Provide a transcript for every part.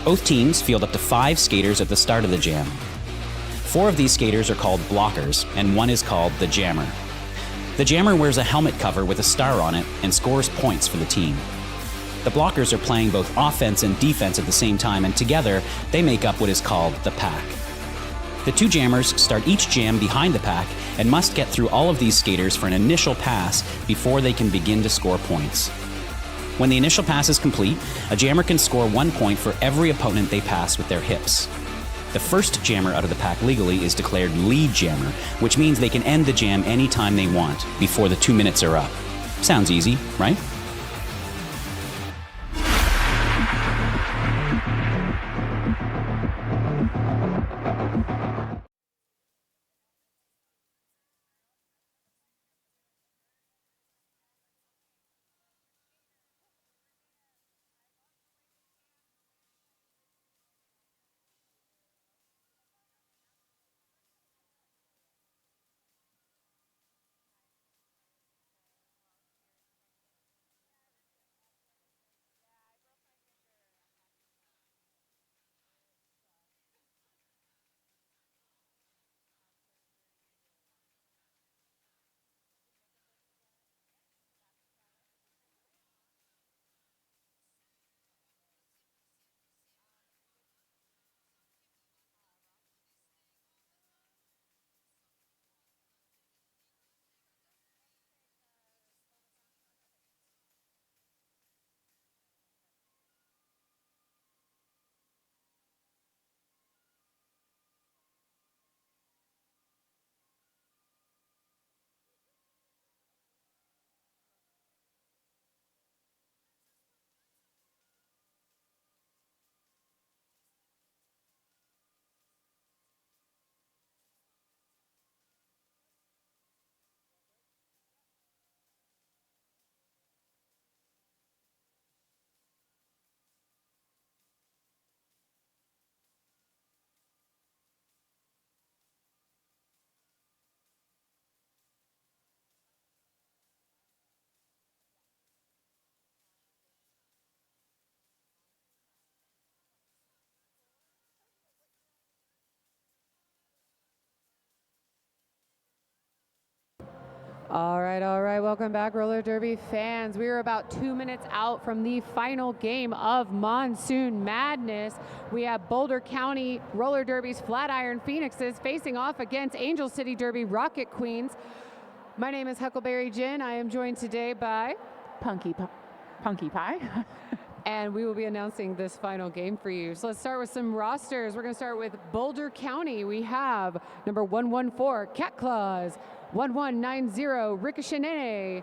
Both teams field up to 5 skaters at the start of the jam. 4 of these skaters are called blockers, and 1 is called the jammer. The jammer wears a helmet cover with a star on it and scores points for the team. The blockers are playing both offense and defense at the same time, and together they make up what is called the pack. The 2 jammers start each jam behind the pack and must get through all of these skaters for an initial pass before they can begin to score points. When the initial pass is complete, a jammer can score 1 point for every opponent they pass with their hips. The first jammer out of the pack legally is declared lead jammer, which means they can end the jam anytime they want before the 2 minutes are up. Sounds easy, right? All right. Welcome back, roller derby fans. We are about 2 minutes out from the final game of Monsoon Madness. We have Boulder County Roller Derby's Flatiron Phoenixes facing off against Angel City Derby Rocket Queens. My name is Huckleberry Jen. I am joined today by Punky Pie. And we will be announcing this final game for you. So let's start with some rosters. We're going to start with Boulder County. We have number 114, Cat Claws, 1190, Ricochet.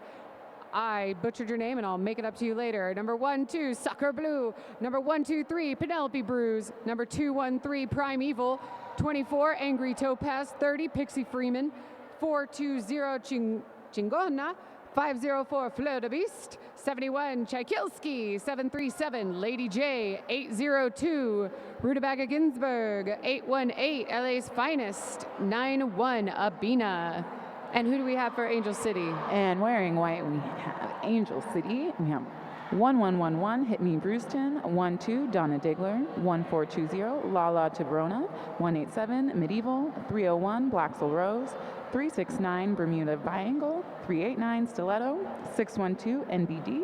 I butchered your name and I'll make it up to you later. Number 12, Soccer Blue. Number 123, Penelope Bruise. Number 213, Prime Evil. 24, Angry Topaz. 30, Pixie Freeman. 420, Chingona. 504, Fleur de Beast. 71, Tchaikovsky. 737, Lady J. 802, Rutabaga Ginsburg. 818, LA's Finest. 91, Abina. And who do we have for Angel City? And wearing white, we have Angel City. We have 1111, Hit Me Brewston. 12, Donna Digler. 1420, Lala Tibrona. 187, Medieval. 301, Blacksville Rose. 369, Bermuda Biangle. 389, Stiletto. 612, NBD.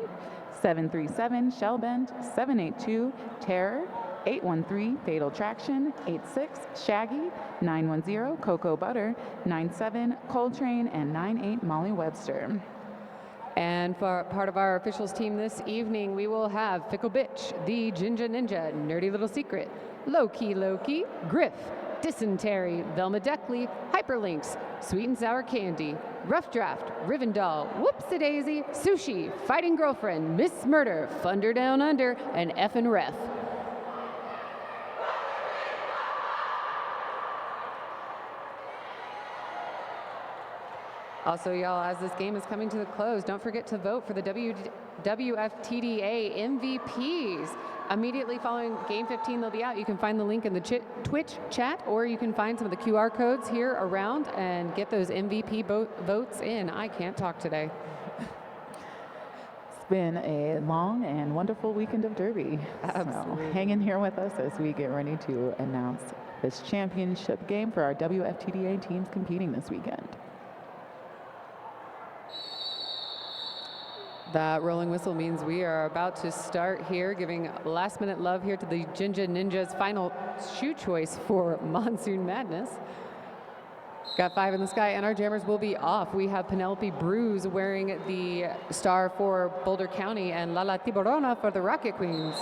737, Shellbent. 782, Terror. 813, Fatal Traction. 86, Shaggy. 910, Cocoa Butter. 97, Coltrane. And 98, Molly Webster. And for part of our officials team this evening, we will have Fickle Bitch, The Ginger Ninja, Nerdy Little Secret, Loki, Griff, Dysentery, Velma Deckley, Hyperlinks, Sweet and Sour Candy, Rough Draft, Rivendell, Whoopsie Daisy, Sushi, Fighting Girlfriend, Miss Murder, Thunder Down Under, and Effin' Ref. Also, y'all, as this game is coming to the close, don't forget to vote for the WFTDA MVPs. Immediately following Game 15, they'll be out. You can find the link in the Twitch chat, or you can find some of the QR codes here around and get those MVP votes in. I can't talk today. been a long and wonderful weekend of Derby. Absolutely. So hang in here with us as we get ready to announce this championship game for our WFTDA teams competing this weekend. That rolling whistle means we are about to start here, giving last minute love here to the Jinja Ninjas final shoe choice for Monsoon Madness. Got 5 in the sky, and our jammers will be off. We have Penelope Bruce wearing the star for Boulder County and Lala Tiburona for the Rocket Queens.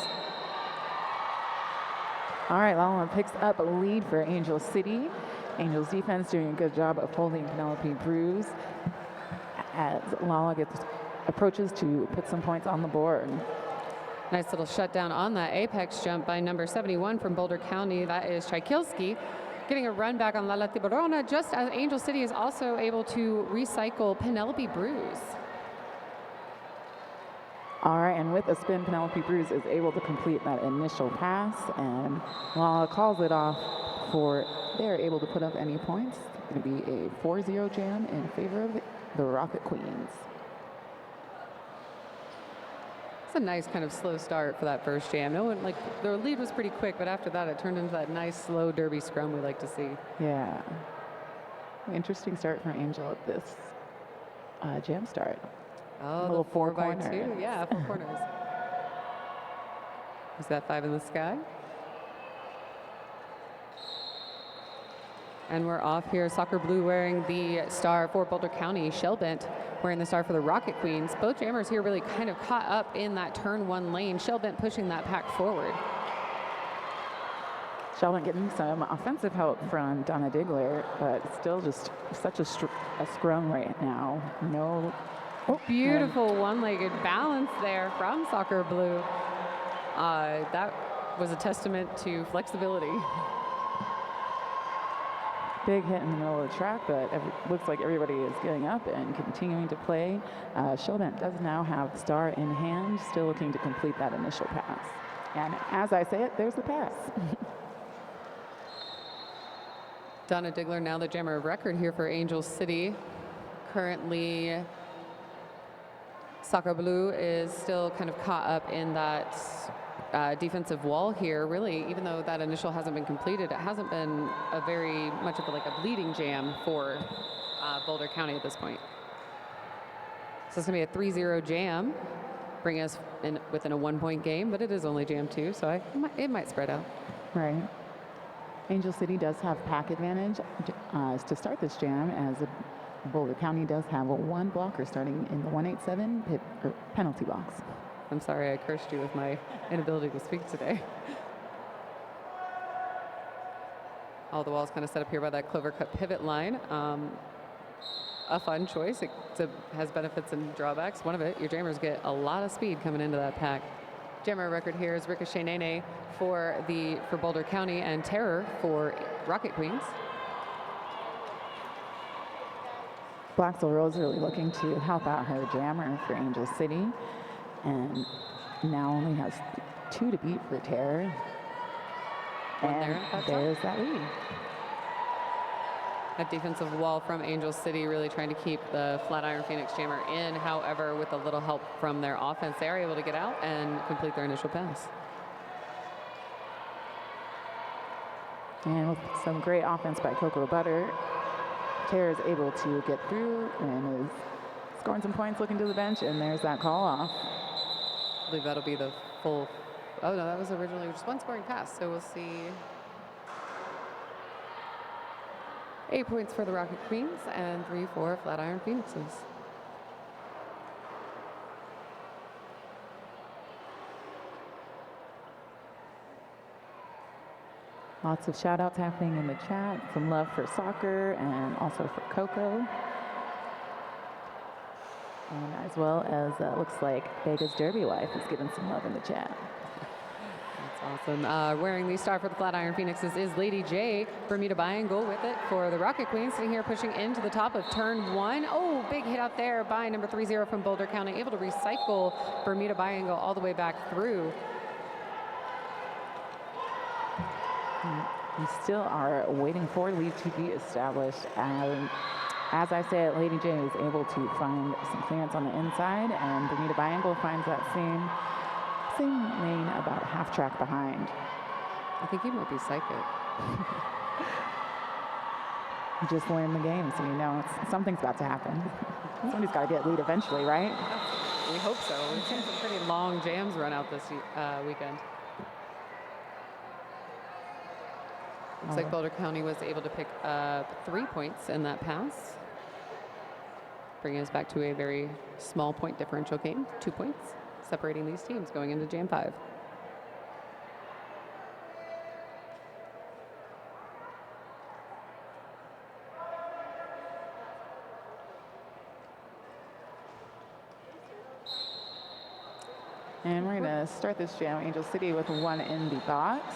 All right, Lala picks up a lead for Angel City. Angel's defense doing a good job of holding Penelope Bruce as Lala approaches to put some points on the board. Nice little shutdown on that apex jump by number 71 from Boulder County. That is Chaikilski. Getting a run back on Lala Tiburona, just as Angel City is also able to recycle Penelope Bruce. All right, and with a spin, Penelope Bruce is able to complete that initial pass, and Lala calls it off for they're able to put up any points. It's going to be a 4-0 jam in favor of the Rocket Queens. It's a nice kind of slow start for that first jam. No one, like, their lead was pretty quick, but after that it turned into that nice slow Derby scrum we like to see. Yeah. Interesting start for Angel at this jam start. Oh, little the 4 by corner. 2. Yeah, 4 corners. Is that 5 in the sky? And we're off here. Soccer Blue wearing the star for Boulder County. Shellbent wearing the star for the Rocket Queens. Both jammers here really kind of caught up in that turn 1 lane. Shellbent pushing that pack forward. Sheldon getting some offensive help from Donna Digler, but still just such a scrum right now. No. Beautiful one-legged balance there from Soccer Blue. That was a testament to flexibility. Big hit in the middle of the track, but looks like everybody is getting up and continuing to play. Sheldon does now have the star in hand, still looking to complete that initial pass. And as I say it, there's the pass. Donna Digler now the jammer of record here for Angel City. Currently, Soccer Blue is still kind of caught up in that defensive wall here. Really, even though that initial hasn't been completed, it hasn't been a very much of a bleeding jam for Boulder County at this point. So it's going to be a 3-0 jam, bring us in within a 1-point game, but it is only jam 2, so it might spread out. Right. Angel City does have pack advantage to start this jam, as Boulder County does have a 1 blocker starting in the 187 penalty box. I'm sorry I cursed you with my inability to speak today. All the walls kind of set up here by that clover cut pivot line. A fun choice. It has benefits and drawbacks. One of it, your jammers get a lot of speed coming into that pack. Jammer record here is Ricochet Nene for Boulder County and Terror for Rocket Queens. Blaxel Rose really looking to help out her jammer for Angel City, and now only has 2 to beat for Terror. And there's that lead. That defensive wall from Angel City really trying to keep the Flatiron Phoenix jammer in. However, with a little help from their offense, they are able to get out and complete their initial pass. And with some great offense by Cocoa Butter, Terror is able to get through and is scoring some points, looking to the bench, and there's that call off. I believe that'll be the full. Oh no, that was originally just 1 scoring pass. So we'll see 8 points for the Rocket Queens and 3 for Flatiron Phoenixes. Lots of shout outs happening in the chat. Some love for soccer and also for Coco. And as well as looks like Vega's Derby wife is giving some love in the chat. That's awesome. Wearing the star for the Flatiron Phoenixes is Lady J. Bermuda Biangle with it for the Rocket Queens, sitting here pushing into the top of turn 1. Oh, big hit out there by number 30 from Boulder County, able to recycle Bermuda Biangle all the way back through. We still are waiting for lead to be established, as I say it, Lady J is able to find some clearance on the inside, and Bonita Biangle finds that same lane about a half track behind. I think he might be psychic. You just learned the game, so you know something's about to happen. Somebody's got to get lead eventually, right? We hope so. We've seen some pretty long jams run out this weekend. Looks like Boulder County was able to pick up 3 points in that pass, bringing us back to a very small point differential game, 2 points, separating these teams going into Jam 5. And we're going to start this jam, Angel City, with one in the box.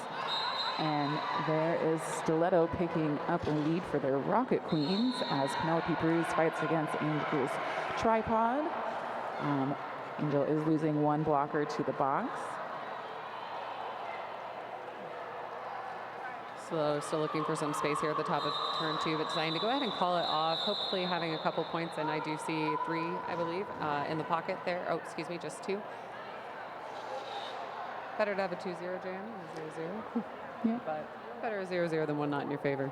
And there is Stiletto picking up a lead for their Rocket Queens as Penelope Bruce fights against Angel's Tripod. Angel is losing one blocker to the box. Still looking for some space here at the top of turn 2, but deciding to go ahead and call it off, hopefully having a couple points, and I do see 3, I believe, in the pocket there. Oh, excuse me, just 2. Better to have a 2-0 jam than a 0-0. Yeah. But better a 0-0 than one not in your favor.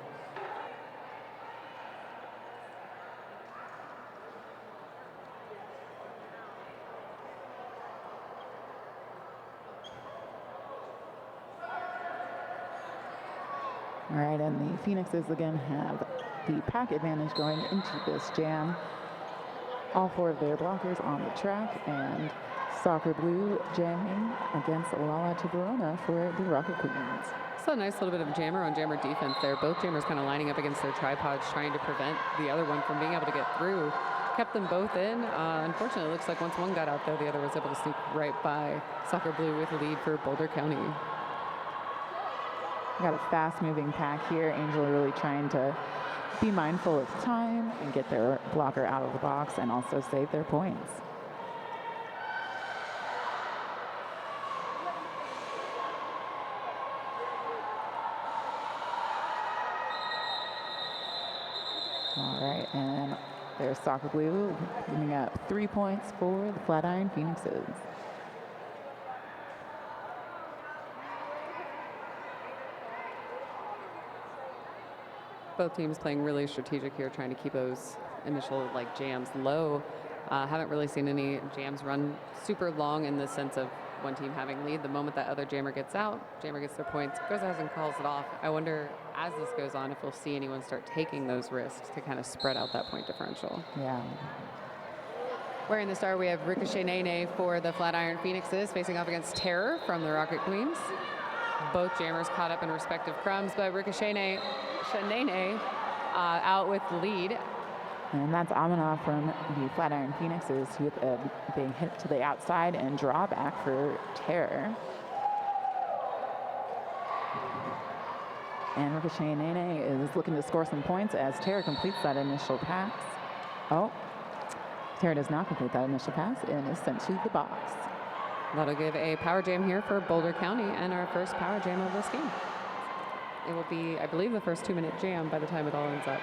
All right, and the Phoenixes again have the pack advantage going into this jam. All 4 of their blockers on the track, and Soccer Blue jamming against Lala Tiburona for the Rocket Queens. So a nice little bit of jammer on jammer defense there. Both jammers kind of lining up against their tripods, trying to prevent the other one from being able to get through. Kept them both in. Unfortunately, it looks like once one got out there, the other was able to sneak right by Soccer Blue with a lead for Boulder County. Got a fast-moving pack here. Angel really trying to be mindful of time and get their blocker out of the box and also save their points. All right, and there's Soccer Blue giving up 3 points for the Flatiron Phoenixes. Both teams playing really strategic here, trying to keep those initial jams low. Haven't really seen any jams run super long in the sense of one team having lead. The moment that other jammer gets out, jammer gets their points, goes ahead and calls it off. I wonder, as this goes on, if we'll see anyone start taking those risks to kind of spread out that point differential. Yeah. Wearing the star, we have Ricochet Nene for the Flatiron Phoenixes, facing off against Terror from the Rocket Queens. Both jammers caught up in respective crumbs, but Ricochet Nene out with the lead. And that's Amanov from the Flatiron Phoenixes with a big hit to the outside and drawback for Terror. And Ricochet Nene is looking to score some points as Terror completes that initial pass. Oh, Terror does not complete that initial pass and is sent to the box. That'll give a power jam here for Boulder County and our first power jam of this game. It will be, I believe, the first 2-minute jam by the time it all ends up.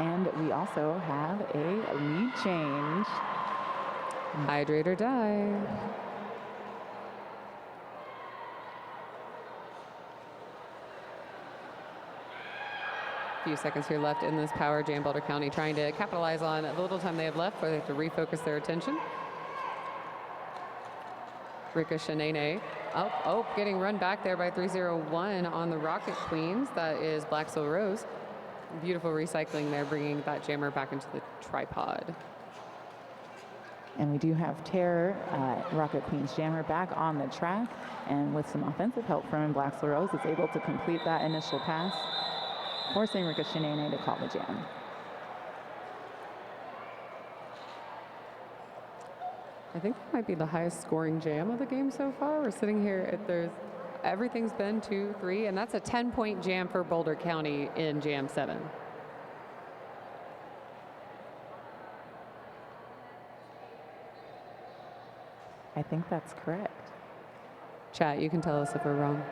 And we also have a lead change. Hydrate or die. A few seconds here left in this power jam. Boulder County trying to capitalize on the little time they have left where they have to refocus their attention. Ricochet Nene getting run back there by 301 on the Rocket Queens. That is Black Soul Rose. Beautiful recycling there, bringing that jammer back into the tripod. And we do have Terror, Rocket Queen's jammer, back on the track. And with some offensive help from Black Soul Rose, is able to complete that initial pass, forcing Ricochet Nene to call the jam. I think that might be the highest scoring jam of the game so far. We're sitting here everything's been 2-3, and that's a 10-point jam for Boulder County in Jam 7. I think that's correct. Chat, you can tell us if we're wrong.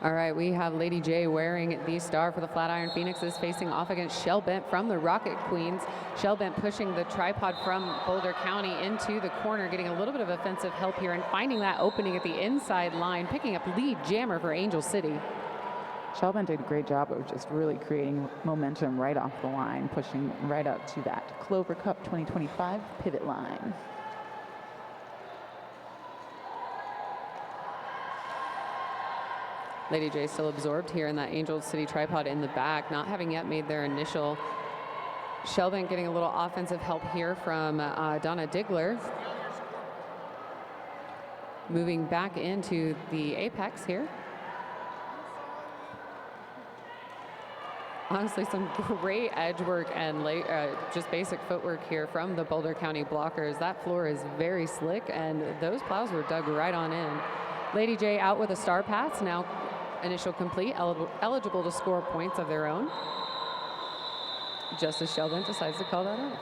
All right, we have Lady J wearing the star for the Flatiron Phoenixes, facing off against Shellbent from the Rocket Queens. Shellbent pushing the tripod from Boulder County into the corner, getting a little bit of offensive help here and finding that opening at the inside line, picking up lead jammer for Angel City. Shellbent did a great job of just really creating momentum right off the line, pushing right up to that Clover Cup 2025 pivot line. Lady J still absorbed here in that Angel City tripod in the back, not having yet made their initial. Shellbent getting a little offensive help here from Donna Diggler. Moving back into the apex here. Honestly, some great edge work and just basic footwork here from the Boulder County blockers. That floor is very slick, and those plows were dug right on in. Lady J out with a star pass, now initial complete, eligible to score points of their own. Just as Shellbent decides to call that off.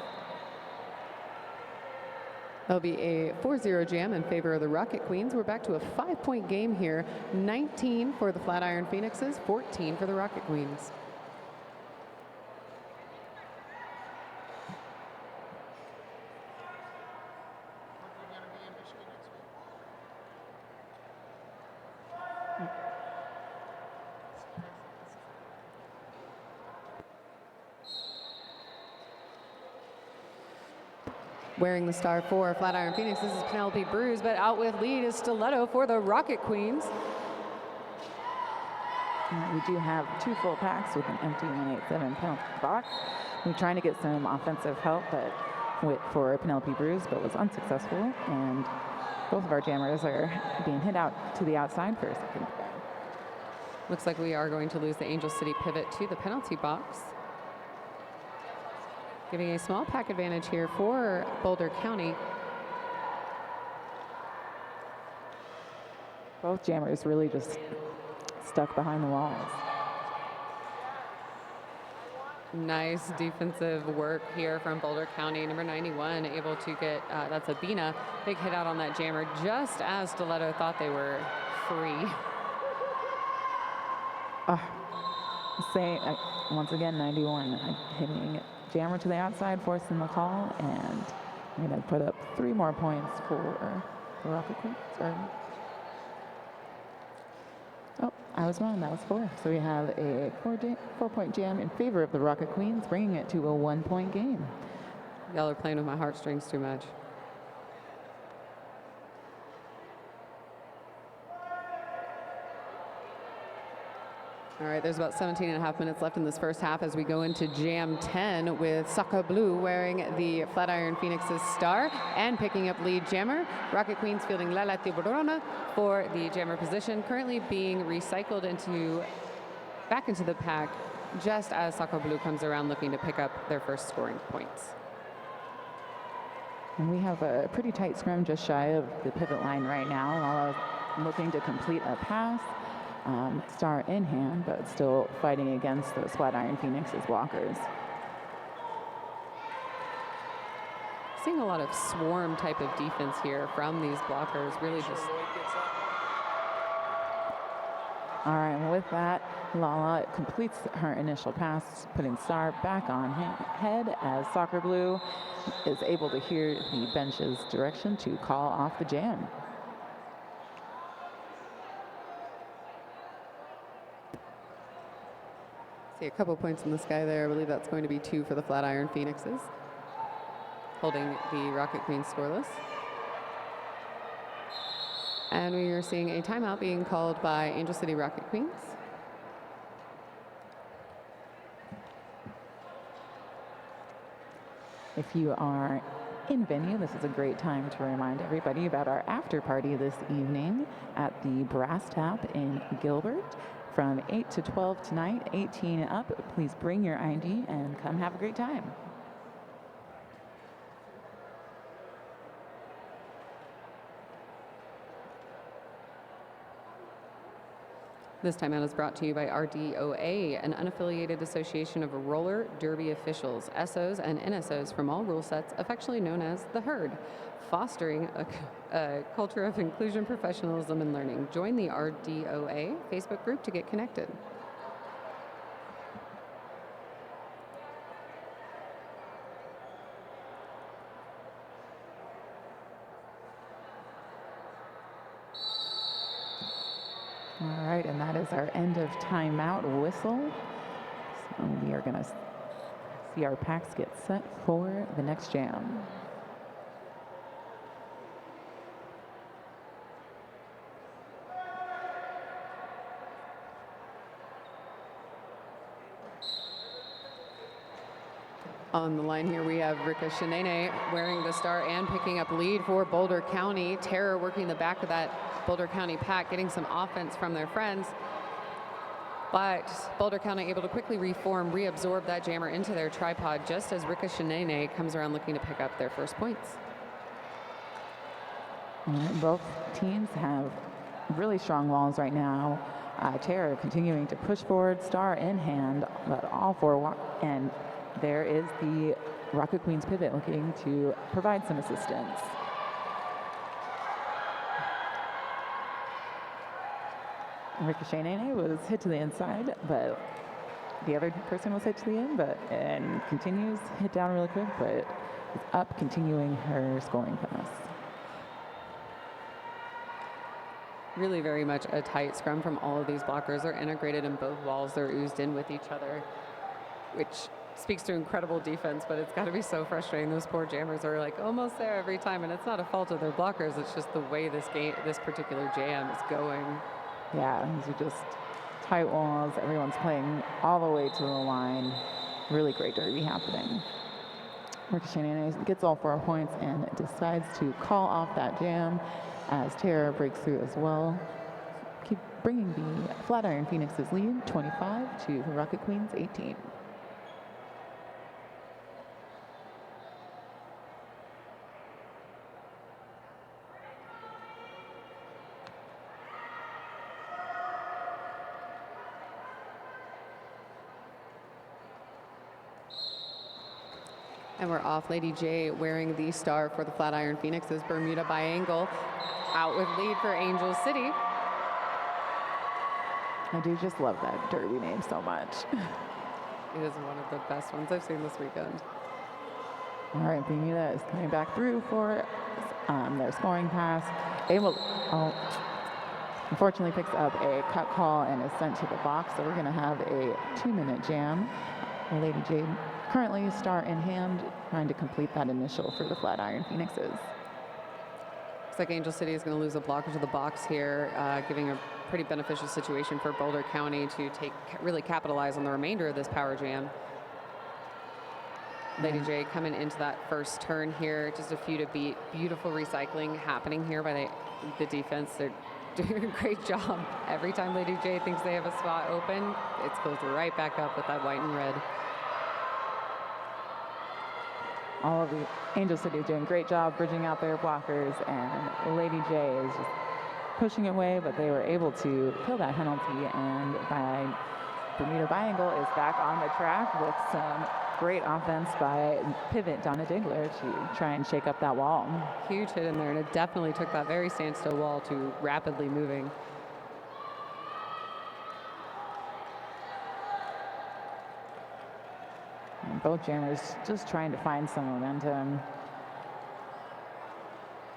That'll be a 4-0 jam in favor of the Rocket Queens. We're back to a 5-point game here. 19 for the Flatiron Phoenixes, 14 for the Rocket Queens. Wearing the star for Flatiron Phoenix, this is Penelope Bruce, but out with lead is Stiletto for the Rocket Queens. We do have 2 full packs with an empty 187 penalty box. We're trying to get some offensive help for Penelope Bruce, but was unsuccessful, and both of our jammers are being hit out to the outside for a second. Looks like we are going to lose the Angel City pivot to the penalty box. Giving a small pack advantage here for Boulder County. Both jammers really just stuck behind the walls. Nice defensive work here from Boulder County. Number 91 able to get, that's Abina, big hit out on that jammer just as Stiletto thought they were free. Once again, 91 hitting jammer to the outside, forcing the call, and we're going to put up 3 more points for the Rocket Queens. I was wrong. That was 4. So we have a 4-point jam in favor of the Rocket Queens, bringing it to a 1-point game. Y'all are playing with my heartstrings too much. All right, there's about 17 and a half minutes left in this first half as we go into Jam 10 with Saka Blue wearing the Flatiron Phoenixes star and picking up lead jammer. Rocket Queens fielding Lala Tiburona for the jammer position, currently being recycled back into the pack just as Saka Blue comes around looking to pick up their first scoring points. And we have a pretty tight scrum just shy of the pivot line right now. Lala looking to complete a pass. Star in hand, but still fighting against those Flatiron Phoenixes blockers. Seeing a lot of swarm type of defense here from these blockers, really just. All right, and with that, Lala completes her initial pass, putting Star back on head as Soccer Blue is able to hear the bench's direction to call off the jam. See a couple points in the sky there. I believe that's going to be 2 for the Flatiron Phoenixes, holding the Rocket Queens scoreless. And we are seeing a timeout being called by Angel City Rocket Queens. If you are in venue, this is a great time to remind everybody about our after party this evening at the Brass Tap in Gilbert. From 8 to 12 tonight, 18 and up. Please bring your ID and come have a great time. This timeout is brought to you by RDOA, an unaffiliated association of roller derby officials, SOs, and NSOs from all rule sets, affectionately known as the Herd, fostering a culture of inclusion, professionalism, and learning. Join the RDOA Facebook group to get connected. All right, and that is our end of timeout whistle. So we are going to see our packs get set for the next jam. On the line here, we have Ricochet wearing the star and picking up lead for Boulder County. Terror working the back of that Boulder County pack, getting some offense from their friends. But Boulder County able to quickly reabsorb that jammer into their tripod just as Ricochet comes around looking to pick up their first points. All right, both teams have really strong walls right now. Terror continuing to push forward, star in hand, but all four, and there is the Rocket Queens pivot looking to provide some assistance. Ricochet was hit to the inside, but the other person was hit to the end, and continues hit down really quick, but is up, continuing her scoring pass. Really very much a tight scrum from all of these blockers. They're integrated in both walls. They're oozed in with each other, which speaks to incredible defense, but it's got to be so frustrating. Those poor jammers are like almost there every time, and it's not a fault of their blockers. It's just the way this particular jam is going. Yeah, these are just tight walls. Everyone's playing all the way to the line. Really great derby happening. Ricochet gets all 4 points and decides to call off that jam as Terror breaks through as well. Keep bringing the Flatiron Phoenix's lead, 25 to Rocket Queens 18. And we're off. Lady J wearing the star for the Flatiron Phoenix's Bermuda Biangle. Out with lead for Angel City. I do just love that derby name so much. It is one of the best ones I've seen this weekend. All right, Bermuda is coming back through for their scoring pass. Unfortunately picks up a cut call and is sent to the box, so we're going to have a 2-minute jam. Lady Jade currently star in hand, trying to complete that initial for the Flatiron Phoenixes. Looks like Angel City is going to lose a blocker to the box here, giving a pretty beneficial situation for Boulder County to really capitalize on the remainder of this power jam. Lady J coming into that first turn here, just a few to beat. Beautiful recycling happening here by the defense. They're doing a great job. Every time Lady J thinks they have a spot open, it's closed right back up with that white and red. All of the Angel City doing a great job bridging out their blockers, and Lady J is just pushing away, but they were able to kill that penalty, and by Bermuda Biangle is back on the track with some great offense by pivot Donna Digler to try and shake up that wall. Huge hit in there, and it definitely took that very standstill wall to rapidly moving. And both jammers just trying to find some momentum.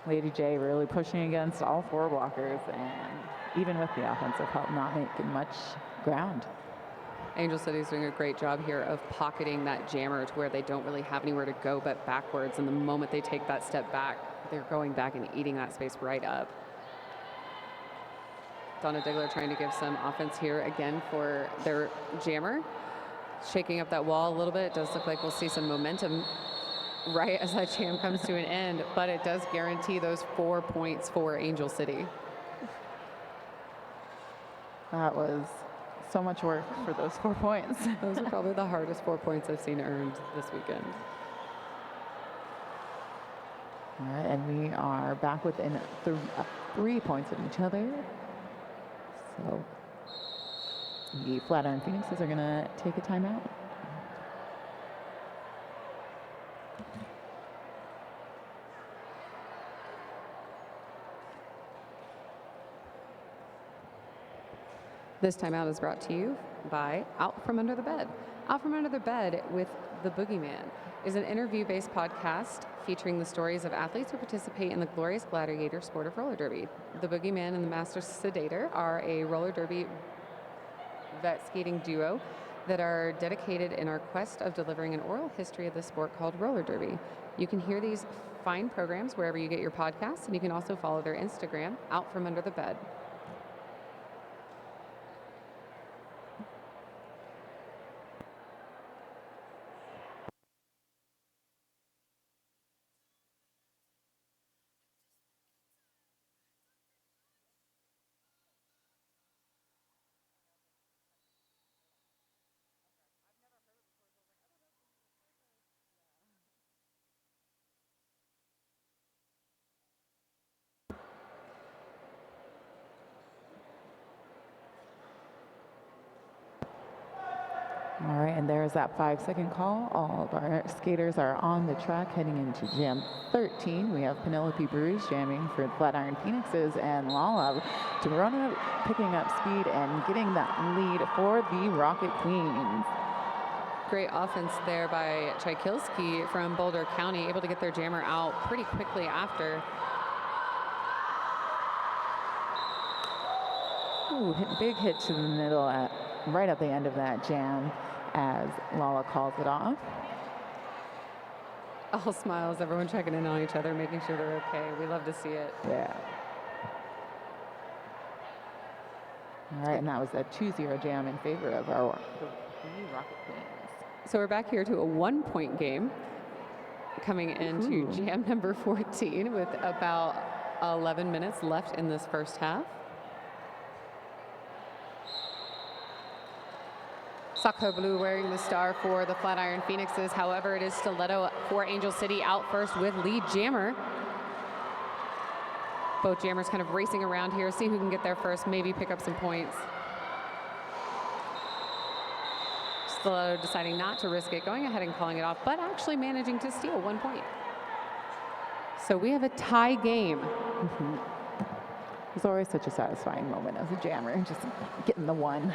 Lady J really pushing against all 4 blockers, and even with the offensive help, not making much ground. Angel City is doing a great job here of pocketing that jammer to where they don't really have anywhere to go but backwards. And the moment they take that step back, they're going back and eating that space right up. Donna Digler trying to give some offense here again for their jammer. Shaking up that wall a little bit. It does look like we'll see some momentum right as that jam comes to an end, but it does guarantee those 4 points for Angel City. That was so much work for those 4 points. Those are probably the hardest 4 points I've seen earned this weekend. All right, and we are back within 3 points of each other. So The Flatiron Phoenixes are going to take a timeout. This timeout is brought to you by Out From Under the Bed. Out From Under the Bed with the Boogeyman is an interview-based podcast featuring the stories of athletes who participate in the glorious gladiator sport of roller derby. The Boogeyman and the Master Sedator are a roller derby vet skating duo that are dedicated in our quest of delivering an oral history of the sport called roller derby. You can hear these fine programs wherever you get your podcasts, and you can also follow their Instagram, Out From Under the Bed. All right, and there's that 5-second call. All of our skaters are on the track heading into Jam 13. We have Penelope Bruce jamming for the Flatiron Phoenixes and Lala Tamarona picking up speed and getting that lead for the Rocket Queens. Great offense there by Chykilski from Boulder County, able to get their jammer out pretty quickly after. Ooh, big hit to the middle right at the end of that jam as Lala calls it off. All smiles, everyone checking in on each other, making sure they're okay. We love to see it. Yeah. All right, and that was a 2-0 jam in favor of our Rocket Queens. So we're back here to a 1-point game coming into Ooh. jam number 14 with about 11 minutes left in this first half. Sacco Blue wearing the star for the Flatiron Phoenixes. However, it is Stiletto for Angel City out first with lead jammer. Both jammers kind of racing around here, see who can get there first, maybe pick up some points. Stiletto deciding not to risk it, going ahead and calling it off, but actually managing to steal 1 point. So we have a tie game. Mm-hmm. It's always such a satisfying moment as a jammer, just getting the one.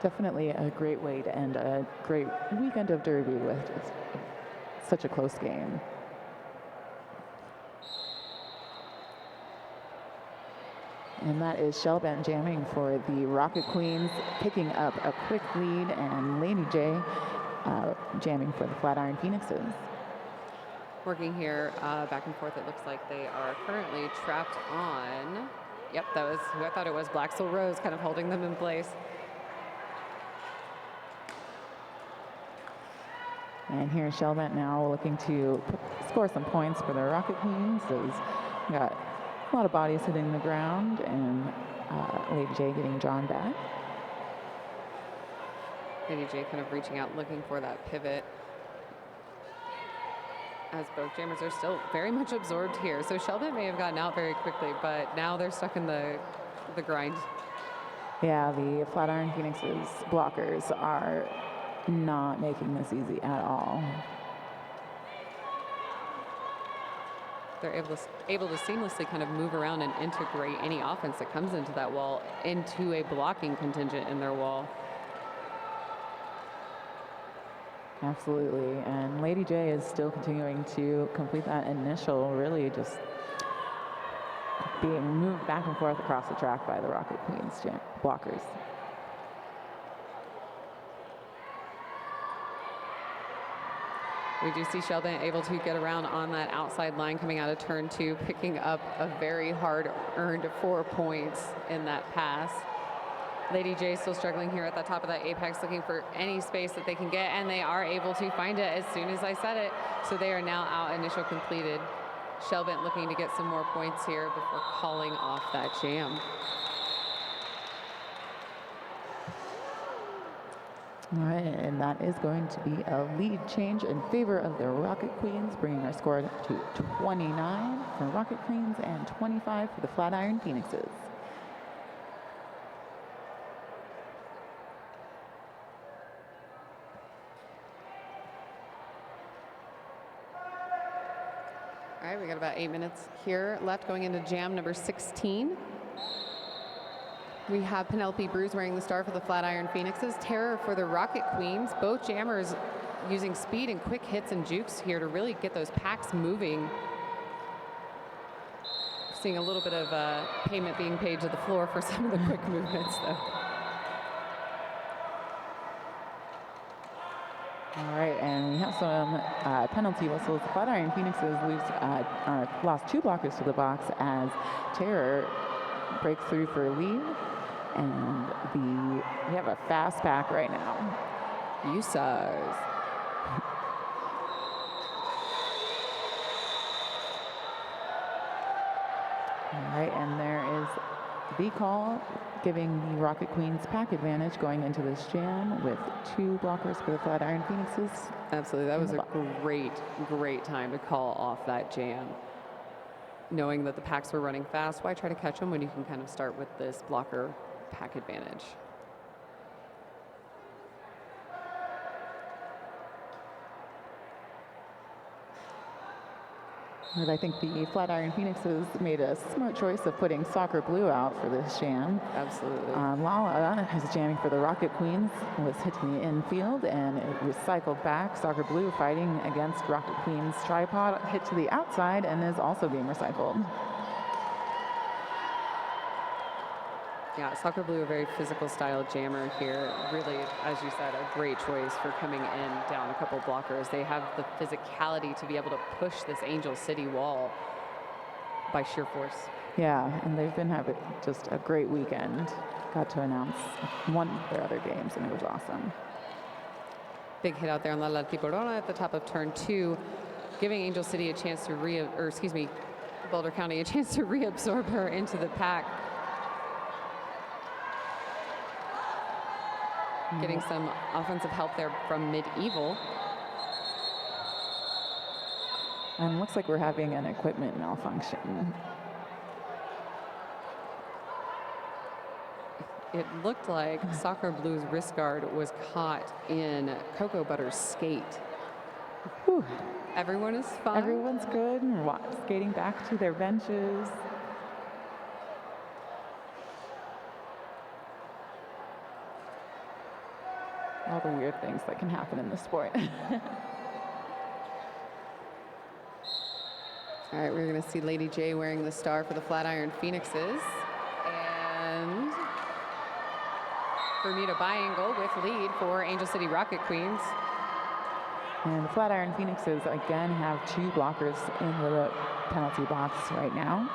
Definitely a great way to end a great weekend of derby with just such a close game. And that is Shellbent jamming for the Rocket Queens, picking up a quick lead, and Lady J jamming for the Flatiron Phoenixes. Working here back and forth, it looks like they are currently trapped on, yep, that was who I thought it was, Black Soul Rose, kind of holding them in place. And here's Shellbent now looking to score some points for the Rocket Queens. There's got a lot of bodies hitting the ground, and Lady J getting drawn back. Lady J kind of reaching out, looking for that pivot, as both jammers are still very much absorbed here. So Shellbent may have gotten out very quickly, but now they're stuck in the grind. Yeah, the Flatiron Phoenixes blockers are not making this easy at all. They're able to seamlessly kind of move around and integrate any offense that comes into that wall into a blocking contingent in their wall. Absolutely, and Lady J is still continuing to complete that initial, really just being moved back and forth across the track by the Rocket Queens blockers. We do see Shellbent able to get around on that outside line coming out of turn 2, picking up a very hard-earned 4 points in that pass. Lady J still struggling here at the top of that apex, looking for any space that they can get, and they are able to find it as soon as I said it. So they are now out, initial completed. Shellbent looking to get some more points here before calling off that jam. All right, and that is going to be a lead change in favor of the Rocket Queens, bringing our score to 29 for Rocket Queens and 25 for the Flatiron Phoenixes. All right, we got about 8 minutes here left going into jam number 16. We have Penelope Bruce wearing the star for the Flatiron Phoenixes, Terror for the Rocket Queens. Both jammers using speed and quick hits and jukes here to really get those packs moving. Seeing a little bit of payment being paid to the floor for some of the quick movements, though. All right, and we have some penalty whistles. The Flatiron Phoenixes lost 2 blockers to the box as Terror breaks through for a lead. And we have a fast pack right now. USAs. All right, and there is the call giving the Rocket Queens pack advantage going into this jam with 2 blockers for the Flatiron Phoenixes. Absolutely, that was a great time to call off that jam. Knowing that the packs were running fast, why try to catch them when you can kind of start with this blocker pack advantage? And I think the Flatiron Phoenixes made a smart choice of putting Soccer Blue out for this jam. Absolutely. Lala is jamming for the Rocket Queens, was hit in the infield and it recycled back. Soccer Blue fighting against Rocket Queens tripod, hit to the outside and is also being recycled. Yeah, Soccer Blue, a very physical style jammer here. Really, as you said, a great choice for coming in down a couple blockers. They have the physicality to be able to push this Angel City wall by sheer force. Yeah, and they've been having just a great weekend. Got to announce one of their other games, and it was awesome. Big hit out there on La Tiburona at the top of turn 2, giving Angel City a chance to Boulder County a chance to reabsorb her into the pack. Getting some offensive help there from Medieval. And it looks like we're having an equipment malfunction. It looked like Soccer Blue's wrist guard was caught in Cocoa Butter's skate. Whew. Everyone is fine. Everyone's good and skating back to their benches. All the weird things that can happen in this sport. All right, we're going to see Lady J wearing the star for the Flatiron Phoenixes. And Bermuda Biangle with lead for Angel City Rocket Queens. And the Flatiron Phoenixes again have 2 blockers in the penalty box right now.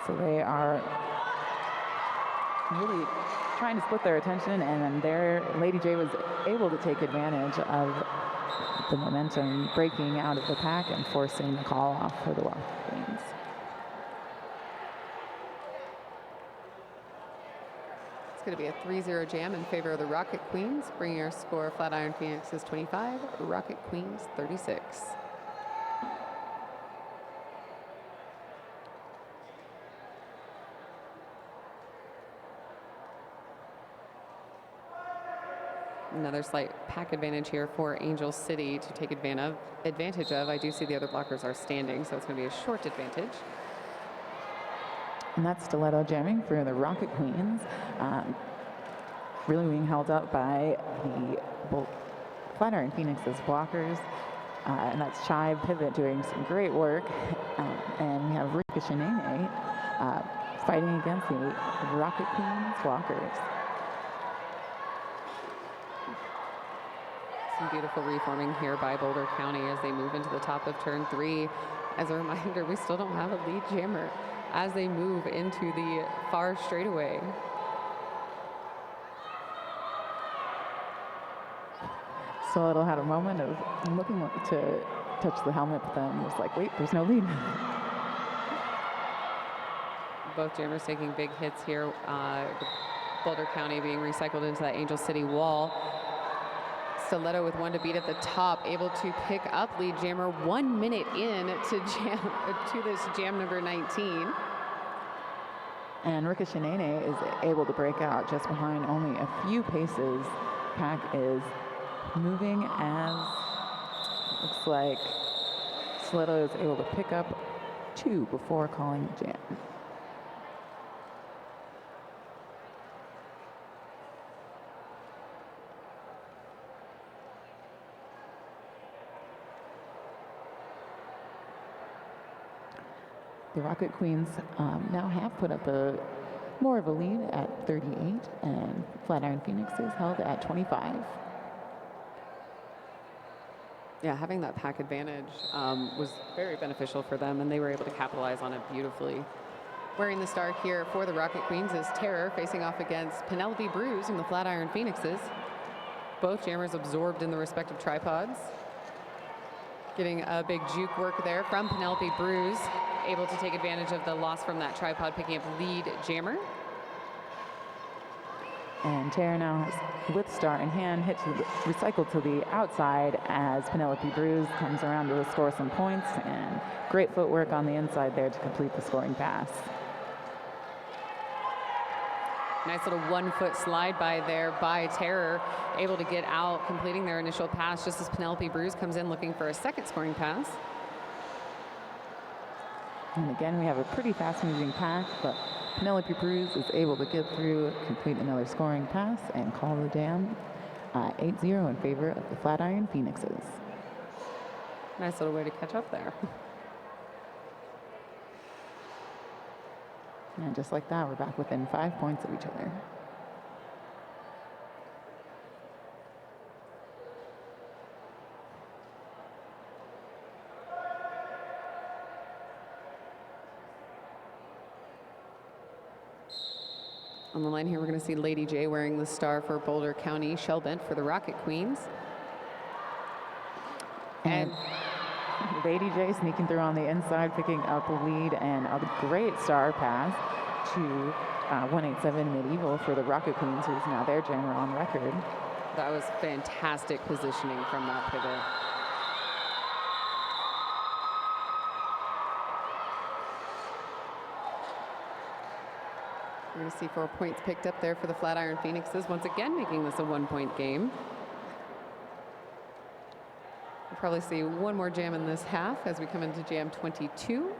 So they are really trying to split their attention, and their Lady J was able to take advantage of the momentum breaking out of the pack and forcing the call off for the Rocket Queens. It's going to be a 3-0 jam in favor of the Rocket Queens, bringing our score Flatiron Phoenixes 25, Rocket Queens 36. Another slight pack advantage here for Angel City to take advantage of. I do see the other blockers are standing, so it's going to be a short advantage. And that's stiletto jamming for the Rocket Queens. Really being held up by the Flatiron Phoenix's blockers. And that's Chive Pivot doing some great work. And we have Rika Shinene fighting against the Rocket Queens blockers. Some beautiful reforming here by Boulder County as they move into the top of turn 3. As a reminder, we still don't have a lead jammer as they move into the far straightaway. Stiletto had a moment of looking to touch the helmet, but then was like, wait, there's no lead. Both jammers taking big hits here. Boulder County being recycled into that Angel City wall. Stiletto with one to beat at the top, able to pick up lead jammer 1 minute in to this jam number 19. And Ricochet is able to break out just behind only a few paces. Pack is moving as looks like Stiletto is able to pick up 2 before calling the jam. The Rocket Queens now have put up more of a lead at 38, and Flatiron Phoenix is held at 25. Yeah, having that pack advantage was very beneficial for them, and they were able to capitalize on it beautifully. Wearing the star here for the Rocket Queens is Terror, facing off against Penelope Bruise from the Flatiron Phoenixes. Both jammers absorbed in the respective tripods. Getting a big juke work there from Penelope Bruise, able to take advantage of the loss from that tripod, picking up lead jammer. And Terror now has, with star in hand, recycled to the outside as Penelope Bruise comes around to score some points, and great footwork on the inside there to complete the scoring pass. Nice little 1-foot slide by there by Terror, able to get out, completing their initial pass just as Penelope Bruise comes in looking for a second scoring pass. And again, we have a pretty fast-moving pack, but Penelope Bruise is able to get through, complete another scoring pass, and call the jam 8-0 in favor of the Flatiron Phoenixes. Nice little way to catch up there. And just like that, we're back within 5 points of each other. On the line here, we're going to see Lady J wearing the star for Boulder County, Shell Bent for the Rocket Queens. And Lady J sneaking through on the inside, picking up a lead, and a great star pass to 187 Medieval for the Rocket Queens, who's now their jammer on record. That was fantastic positioning from that pivot. We're going to see 4 points picked up there for the Flatiron Phoenixes, once again making this a 1-point game. We'll probably see one more jam in this half as we come into jam 22.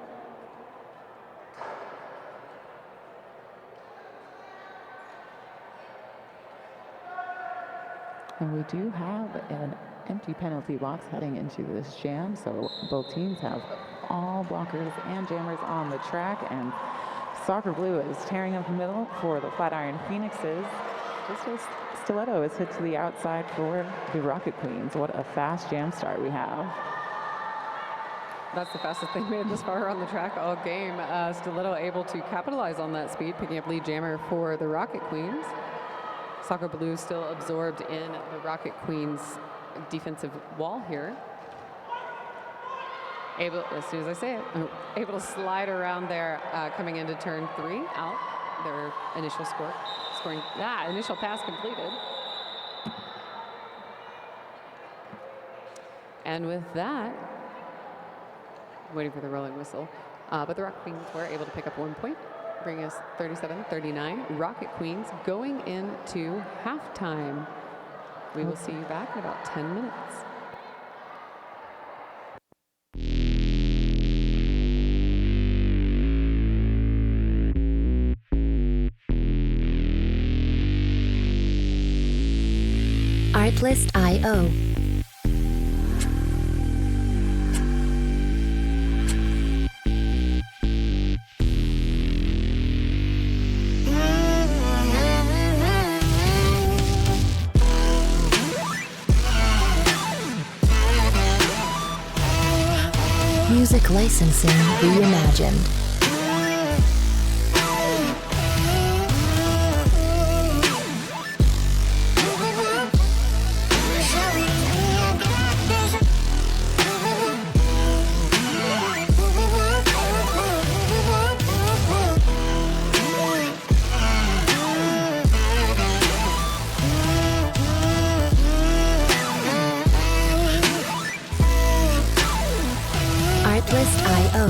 And we do have an empty penalty box heading into this jam, so both teams have all blockers and jammers on the track, and Soccer Blue is tearing up the middle for the Flatiron Phoenixes. Just as Stiletto is hit to the outside for the Rocket Queens. What a fast jam start we have. That's the fastest thing made this far on the track all game. Stiletto able to capitalize on that speed, picking up lead jammer for the Rocket Queens. Soccer Blue still absorbed in the Rocket Queens defensive wall here. Able, as soon as I say it, able to slide around there, coming into turn 3, out their initial scoring. Initial pass completed. And with that, waiting for the rolling whistle, but the Rocket Queens were able to pick up 1 point, bringing us 37-39. Rocket Queens going into halftime. We will see you back in about 10 minutes. Artlist.io. Music licensing reimagined. Artlist.io.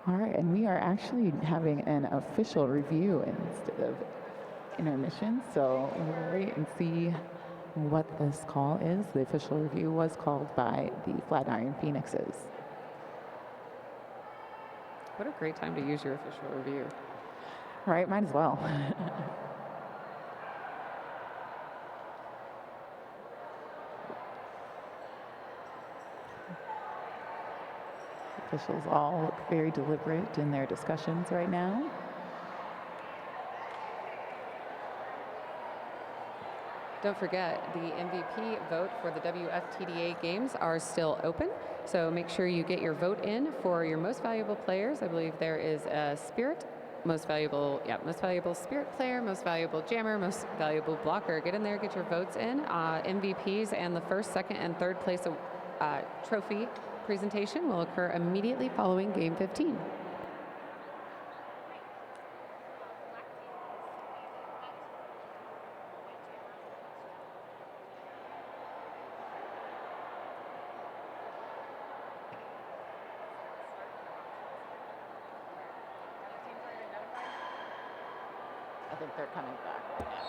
All right, and we are actually having an official review instead of intermission, so we'll wait and see what this call is. The official review was called by the Flatiron Phoenixes. What a great time to use your official review. Right, might as well. Officials all look very deliberate in their discussions right now. Don't forget, the MVP vote for the WFTDA games are still open, so make sure you get your vote in for your most valuable players. I believe there is a Spirit, most valuable Spirit player, most valuable Jammer, most valuable Blocker. Get in there, get your votes in. MVPs and the first, second, and third place trophy presentation will occur immediately following Game 15. I think they're coming back right now.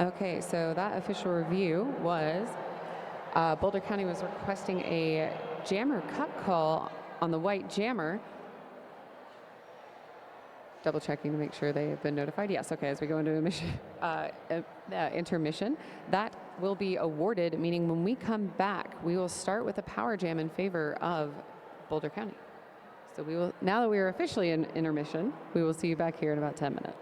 Okay, so that official review was Boulder County was requesting a jammer cut call on the white jammer. Double checking to make sure they have been notified. Yes, okay, as we go into intermission, that will be awarded, meaning when we come back, we will start with a power jam in favor of Boulder County. So we will, now that we are officially in intermission, we will see you back here in about 10 minutes.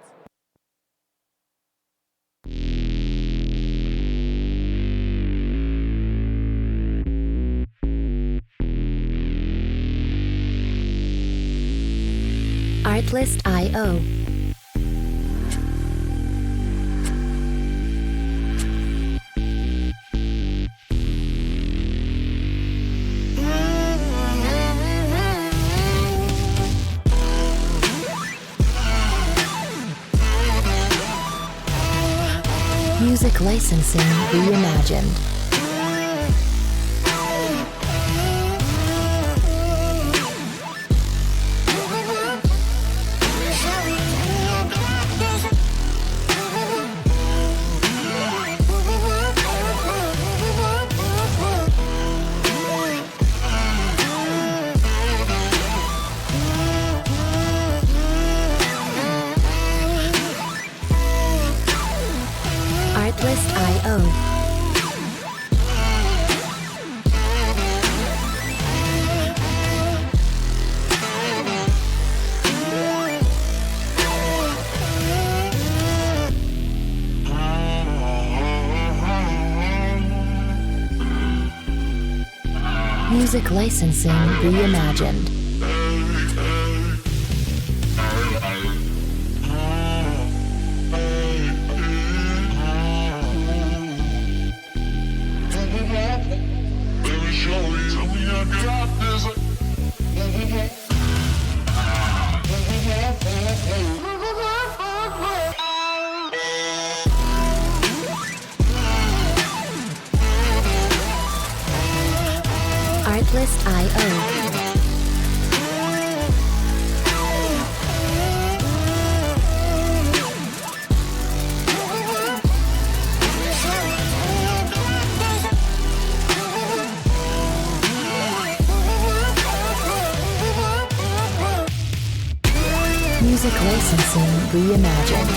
Artlist.io. Music licensing reimagined. Artlist.io. Music licensing reimagined. Artlist.io. Music licensing reimagined.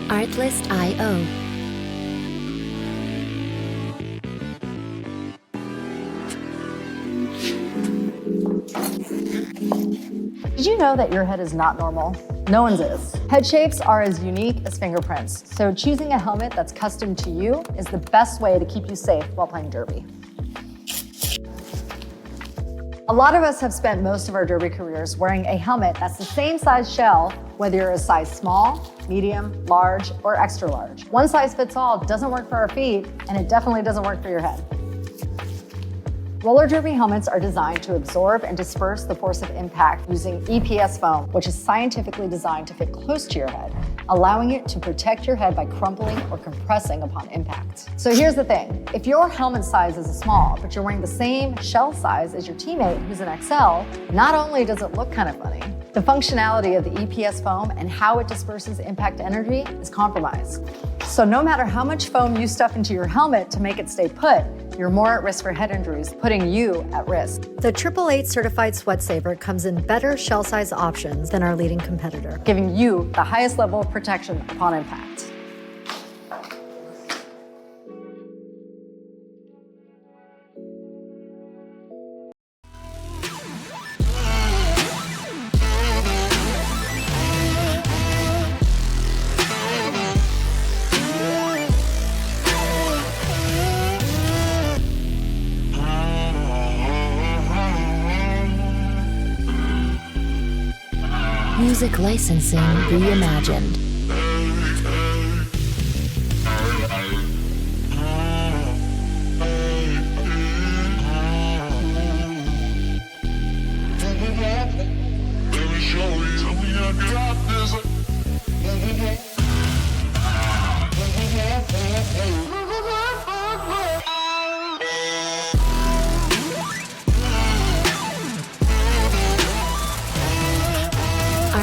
Artlist.io. Did you know that your head is not normal? No one's is. Head shapes are as unique as fingerprints, so choosing a helmet that's custom to you is the best way to keep you safe while playing derby. A lot of us have spent most of our derby careers wearing a helmet that's the same size shell, whether you're a size small, medium, large, or extra large. One size fits all doesn't work for our feet, and it definitely doesn't work for your head. Roller derby helmets are designed to absorb and disperse the force of impact using EPS foam, which is scientifically designed to fit close to your head, allowing it to protect your head by crumpling or compressing upon impact. So here's the thing, if your helmet size is a small, but you're wearing the same shell size as your teammate who's an XL, not only does it look kind of funny, the functionality of the EPS foam and how it disperses impact energy is compromised. So no matter how much foam you stuff into your helmet to make it stay put, you're more at risk for head injuries, putting you at risk. The 888 certified Sweat Saver comes in better shell size options than our leading competitor, Giving you the highest level of protection upon impact. Music licensing reimagined.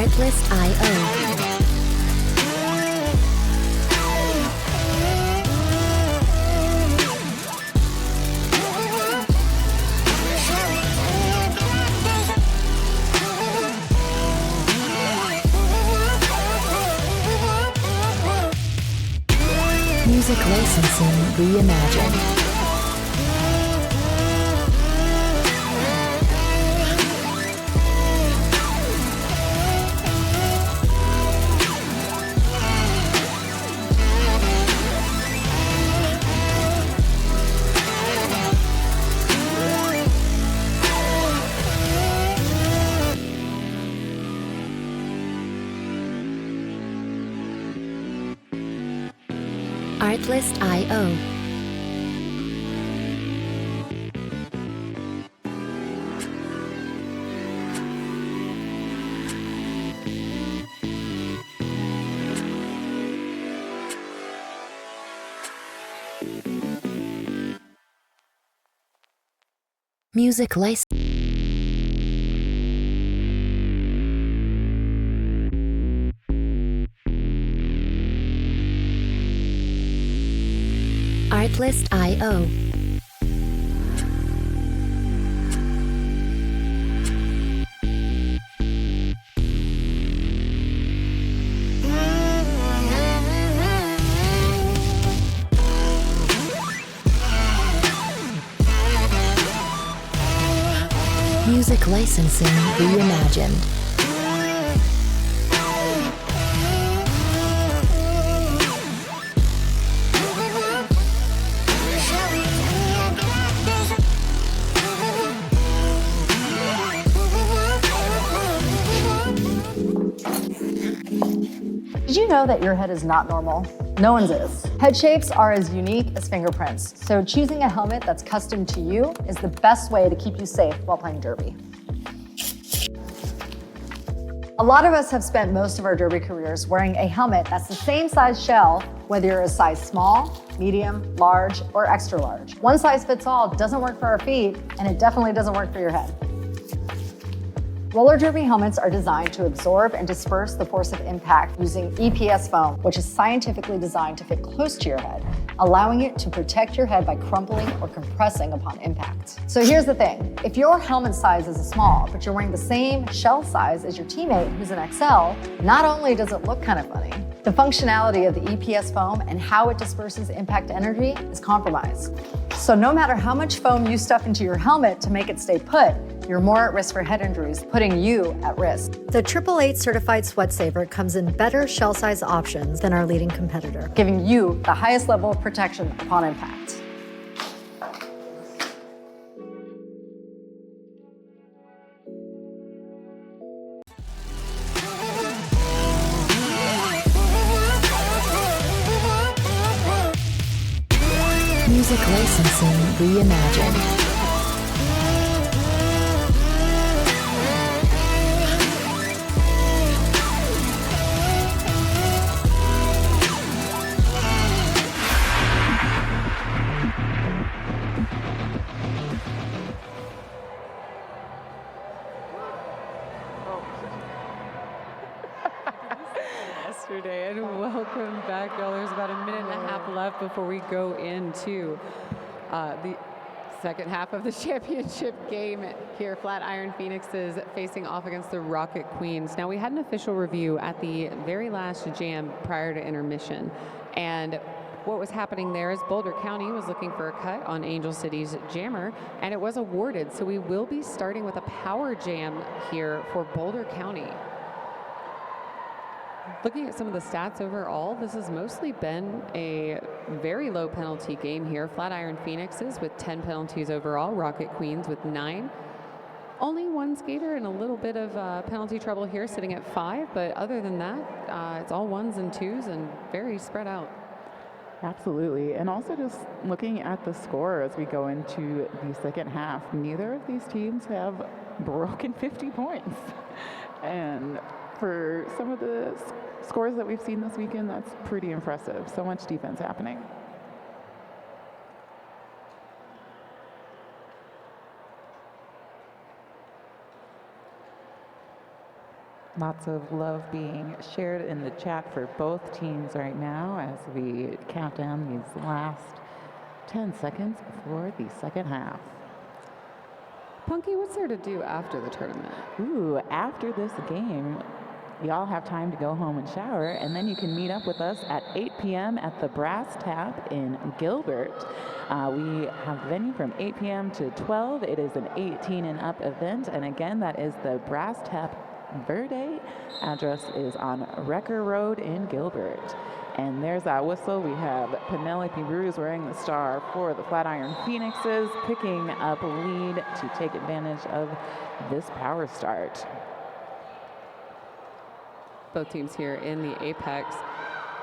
Artlist.io. Music licensing reimagined. Artlist.io. Music license. Artlist.io. Music licensing reimagined. Did you know that your head is not normal? No one's is. Head shapes are as unique as fingerprints, so choosing a helmet that's custom to you is the best way to keep you safe while playing derby. A lot of us have spent most of our derby careers wearing a helmet that's the same size shell, whether you're a size small, medium, large, or extra large. One size fits all doesn't work for our feet, and it definitely doesn't work for your head. Roller derby helmets are designed to absorb and disperse the force of impact using EPS foam, which is scientifically designed to fit close to your head, allowing it to protect your head by crumpling or compressing upon impact. So here's the thing, if your helmet size is a small, but you're wearing the same shell size as your teammate who's an XL, not only does it look kind of funny, The functionality of the EPS foam and how it disperses impact energy is compromised. So no matter how much foam you stuff into your helmet to make it stay put, you're more at risk for head injuries, putting you at risk. The 888 certified Sweat Saver comes in better shell size options than our leading competitor, Giving you the highest level of protection upon impact. Music licensing reimagined. Yesterday, and welcome back, y'all. There's about a minute and a half left before we go into the second half of the championship game here. Flatiron Phoenixes facing off against the Rocket Queens. Now, we had an official review at the very last jam prior to intermission, and what was happening there is Boulder County was looking for a cut on Angel City's jammer, and it was awarded. So we will be starting with a power jam here for Boulder County. Looking at some of the stats overall, this has mostly been a very low penalty game here. Flatiron Phoenixes with 10 penalties overall, Rocket Queens with 9. Only one skater in a little bit of penalty trouble here, sitting at 5, but other than that, it's all 1s and 2s and very spread out. Absolutely. And also just looking at the score as we go into the second half, neither of these teams have broken 50 points. And for some of the scores that we've seen this weekend, that's pretty impressive. So much defense happening. Lots of love being shared in the chat for both teams right now as we count down these last 10 seconds before the second half. Punky, what's there to do after the tournament? Ooh, after this game, y'all have time to go home and shower, and then you can meet up with us at 8 p.m. at the Brass Tap in Gilbert. We have venue from 8 p.m. to 12. It is an 18 and up event, and again, that is the Brass Tap Verde. Address is on Wrecker Road in Gilbert. And there's that whistle. We have Penelope Bruce wearing the star for the Flatiron Phoenixes, picking up lead to take advantage of this power start. Both teams here in the apex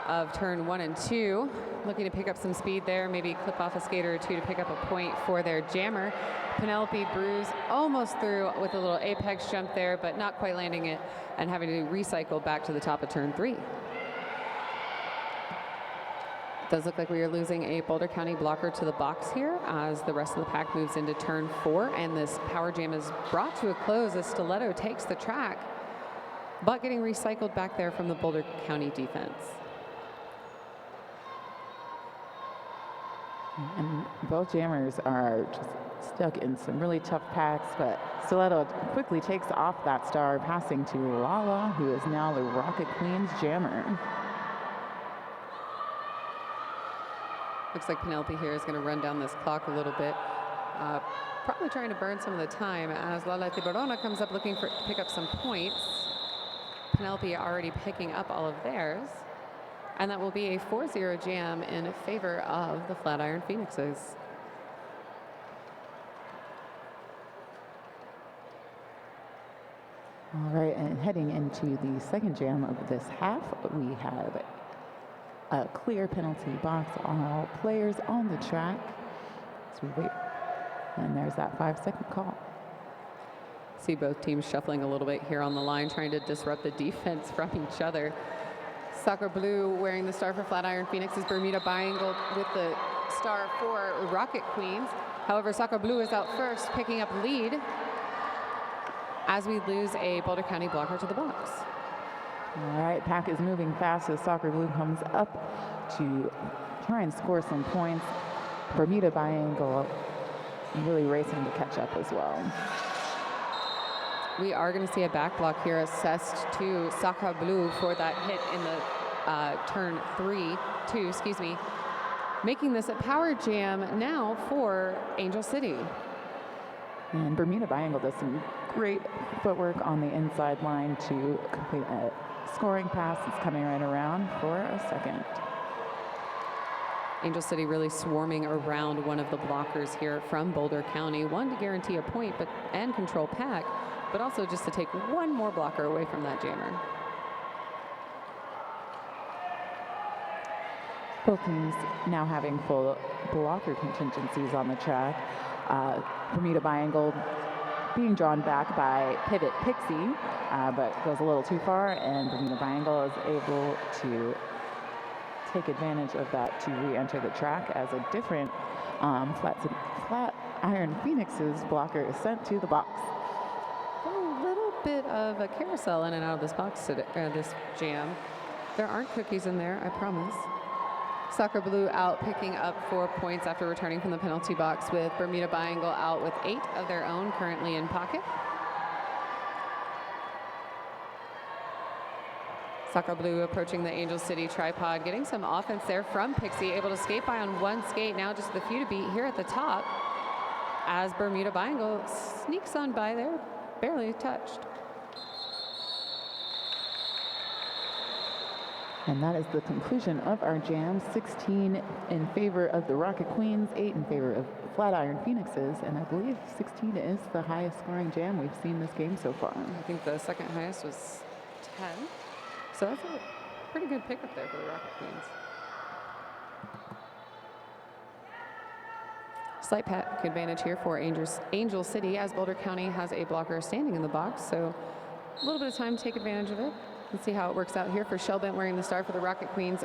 of turn 1 and 2, looking to pick up some speed there, maybe clip off a skater or two to pick up a point for their jammer. Penelope Bruce almost through with a little apex jump there, but not quite landing it and having to recycle back to the top of turn 3. Does look like we are losing a Boulder County blocker to the box here as the rest of the pack moves into turn 4, and this power jam is brought to a close as Stiletto takes the track, but getting recycled back there from the Boulder County defense. And both jammers are just stuck in some really tough packs, but Stiletto quickly takes off that star, passing to Lala, who is now the Rocket Queens jammer. Looks like Penelope here is going to run down this clock a little bit. Probably trying to burn some of the time as Lala Tiburona comes up looking to pick up some points. Penelope already picking up all of theirs. And that will be a 4-0 jam in favor of the Flatiron Phoenixes. All right, and heading into the second jam of this half, we have a clear penalty box, all players on the track. So we wait, and there's that 5-second call. See both teams shuffling a little bit here on the line, trying to disrupt the defense from each other. Soccer Blue wearing the star for Flatiron Phoenix's Bermuda Biangle with the star for Rocket Queens. However, Soccer Blue is out first, picking up lead as we lose a Boulder County blocker to the box. All right, pack is moving fast as Soccer Blue comes up to try and score some points. Bermuda Biangle really racing to catch up as well. We are going to see a back block here assessed to Soccer Blue for that hit in the turn 2, excuse me, making this a power jam now for Angel City. And Bermuda Biangle does some great footwork on the inside line to complete a scoring pass. It's coming right around for a second. Angel City really swarming around one of the blockers here from Boulder County. One, to guarantee a point and control pack, but also just to take one more blocker away from that jammer. Both teams now having full blocker contingencies on the track. Bermuda Biangle being drawn back by Pivot Pixie, but goes a little too far, and Bermuda Biangle is able to take advantage of that to re-enter the track as a different flat iron Phoenix's blocker is sent to the box. A little bit of a carousel in and out of this box today, this jam. There aren't cookies in there, I promise. Soccer Blue out picking up 4 points after returning from the penalty box, with Bermuda Biangle out with 8 of their own currently in pocket. Soccer Blue approaching the Angel City tripod, getting some offense there from Pixie, able to skate by on one skate, now just the few to beat here at the top, as Bermuda Biangle sneaks on by there, barely touched. And that is the conclusion of our jam. 16 in favor of the Rocket Queens, 8 in favor of Flatiron Phoenixes, and I believe 16 is the highest scoring jam we've seen this game so far. I think the second highest was 10. So that's a pretty good pickup there for the Rocket Queens. Slight pack advantage here for Angel City, as Boulder County has a blocker standing in the box. So a little bit of time to take advantage of it. Let's see how it works out here for Shellbent wearing the star for the Rocket Queens.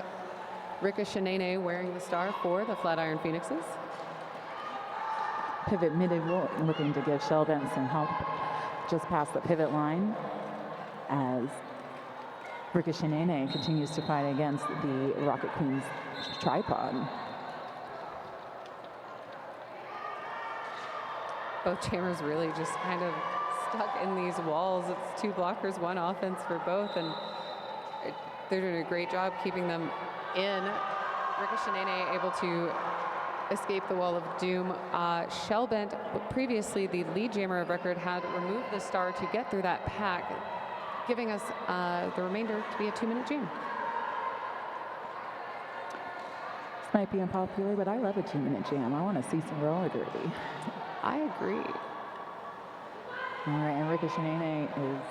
Rika Shanene wearing the star for the Flatiron Phoenixes. Pivot middle looking to give Shellbent some help just past the pivot line, as Rika Shanene continues to fight against the Rocket Queens tripod. Both jammers really just kind of stuck in these walls. It's 2 blockers, 1 offense for both, and they're doing a great job keeping them in. Rika Shanene able to escape the wall of doom. Shellbent, previously the lead jammer of record, had removed the star to get through that pack, giving us the remainder to be a 2-minute jam. This might be unpopular, but I love a 2-minute jam. I want to see some roller derby. I agree. All right, and Rika Shanene is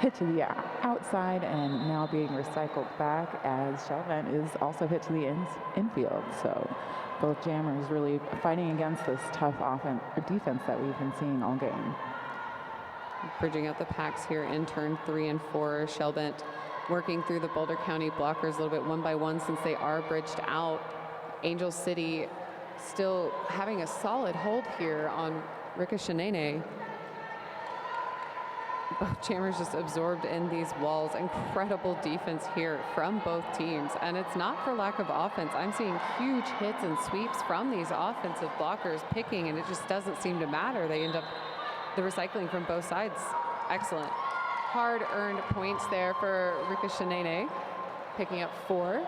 hit to the outside and now being recycled back, as Shellbent is also hit to the infield. So both jammers really fighting against this tough defense that we've been seeing all game. Bridging out the packs here in turn 3 and 4. Shellbent working through the Boulder County blockers a little bit one by one, since they are bridged out. Angel City still having a solid hold here on Rika Shanene. Both jammers just absorbed in these walls. Incredible defense here from both teams, and it's not for lack of offense. I'm seeing huge hits and sweeps from these offensive blockers picking, and it just doesn't seem to matter. They end up the recycling from both sides. Excellent. Hard-earned points there for Rika Shanene, picking up 4.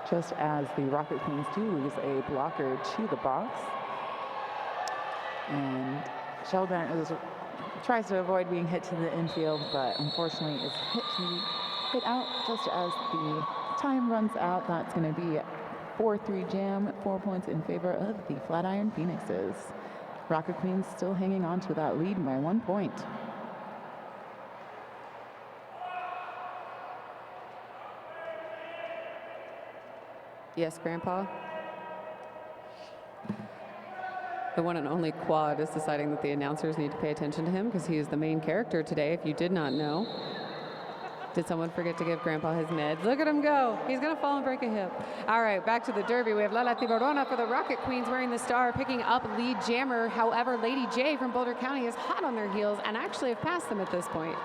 Just as the Rocket Queens do lose a blocker to the box, and Shellbent tries to avoid being hit to the infield, but unfortunately is hit out just as the time runs out. That's going to be 4-3 jam, 4 points in favor of the Flatiron Phoenixes. Rocket Queens still hanging on to that lead by 1 point. Yes, Grandpa? The one and only Quad is deciding that the announcers need to pay attention to him, because he is the main character today, if you did not know. Did someone forget to give Grandpa his meds? Look at him go. He's going to fall and break a hip. All right, back to the Derby. We have Lala Tiburona for the Rocket Queens wearing the star, picking up lead jammer. However, Lady J from Boulder County is hot on their heels and actually have passed them at this point.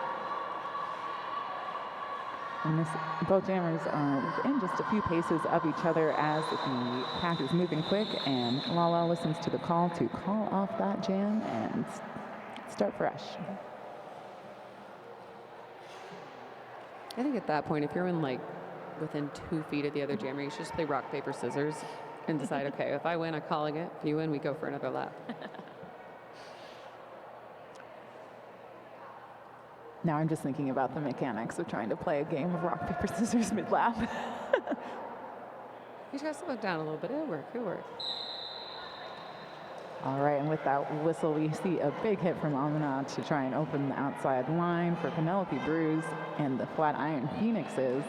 And both jammers are within just a few paces of each other as the pack is moving quick, and Lala listens to the call to call off that jam and start fresh. I think at that point, if you're in like within 2 feet of the other jammer, you should just play rock, paper, scissors and decide, okay, if I win, I'm calling it. If you win, we go for another lap. Now I'm just thinking about the mechanics of trying to play a game of rock, paper, scissors mid-lap. You just got to slow it down a little bit. It'll work. It'll work. All right, and with that whistle, we see a big hit from Amina to try and open the outside line for Penelope Bruce and the Flatiron Phoenixes.